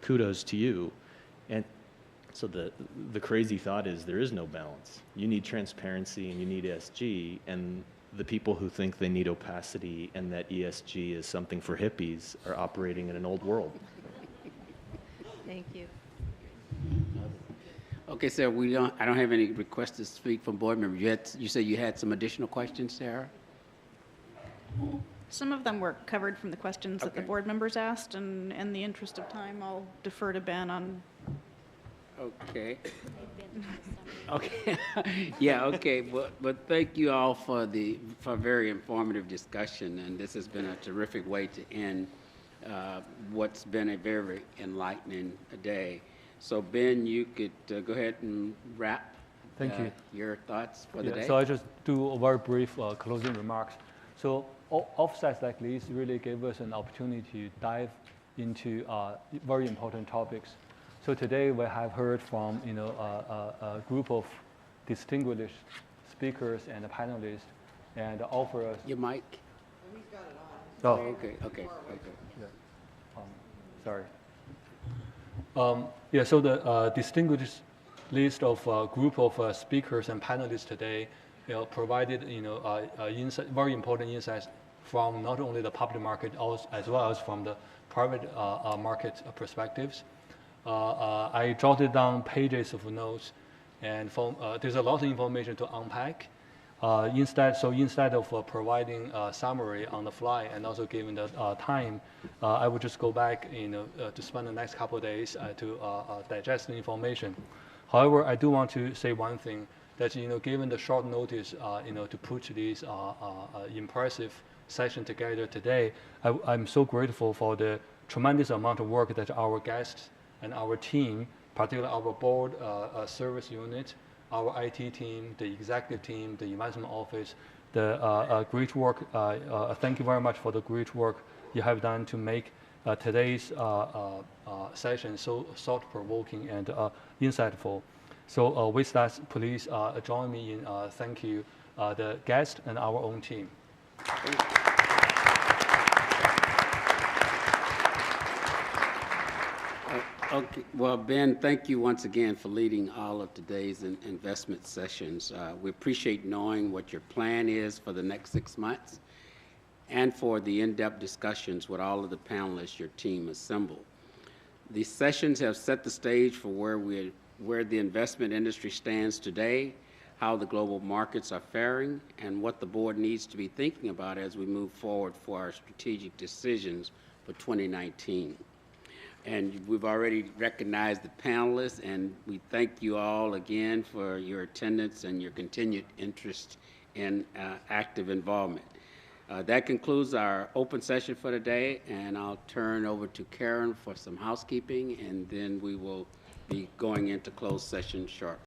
kudos to you. And so the crazy thought is there is no balance. You need transparency and you need ESG, and the people who think they need opacity and that ESG is something for hippies are operating in an old world. Thank you. Okay, Sarah, I don't have any requests to speak from board members. You said you had some additional questions, Sarah? Some of them were covered from the questions that the board members asked, and in the interest of time, I'll defer to Ben on. Okay. Okay. Yeah, okay. But thank you all for a very informative discussion, and this has been a terrific way to end what's been a very enlightening day. So Ben, you could go ahead and wrap. Thank you. Your thoughts for the day. So I just do a very brief closing remarks. So offsites like this really gave us an opportunity to dive into very important topics. So today we have heard from a group of distinguished speakers and panelists, and offer us. Your mic. Oh, okay. Yeah. Sorry. So the distinguished list of group of speakers and panelists today provided very important insights from not only the public market as well as from the private market perspectives. I jotted down pages of notes, and there's a lot of information to unpack. Instead of providing a summary on the fly and also giving the time, I would just go back, to spend the next couple of days to digest the information. However, I do want to say one thing, that given the short notice, to put this impressive session together today, I'm so grateful for the tremendous amount of work that our guests and our team, particularly our board service unit, our IT team, the executive team, the investment office, the great work. Thank you very much for the great work you have done to make today's session so thought-provoking and insightful. So with that, please join me in thank you the guest and our own team. Okay, well, Ben, thank you once again for leading all of today's investment sessions. We appreciate knowing what your plan is for the next 6 months and for the in-depth discussions with all of the panelists your team assembled. These sessions have set the stage for where the investment industry stands today, how the global markets are faring, and what the board needs to be thinking about as we move forward for our strategic decisions for 2019. And we've already recognized the panelists, and we thank you all again for your attendance and your continued interest in active involvement. That concludes our open session for today, and I'll turn over to Karen for some housekeeping, and then we will be going into closed session shortly.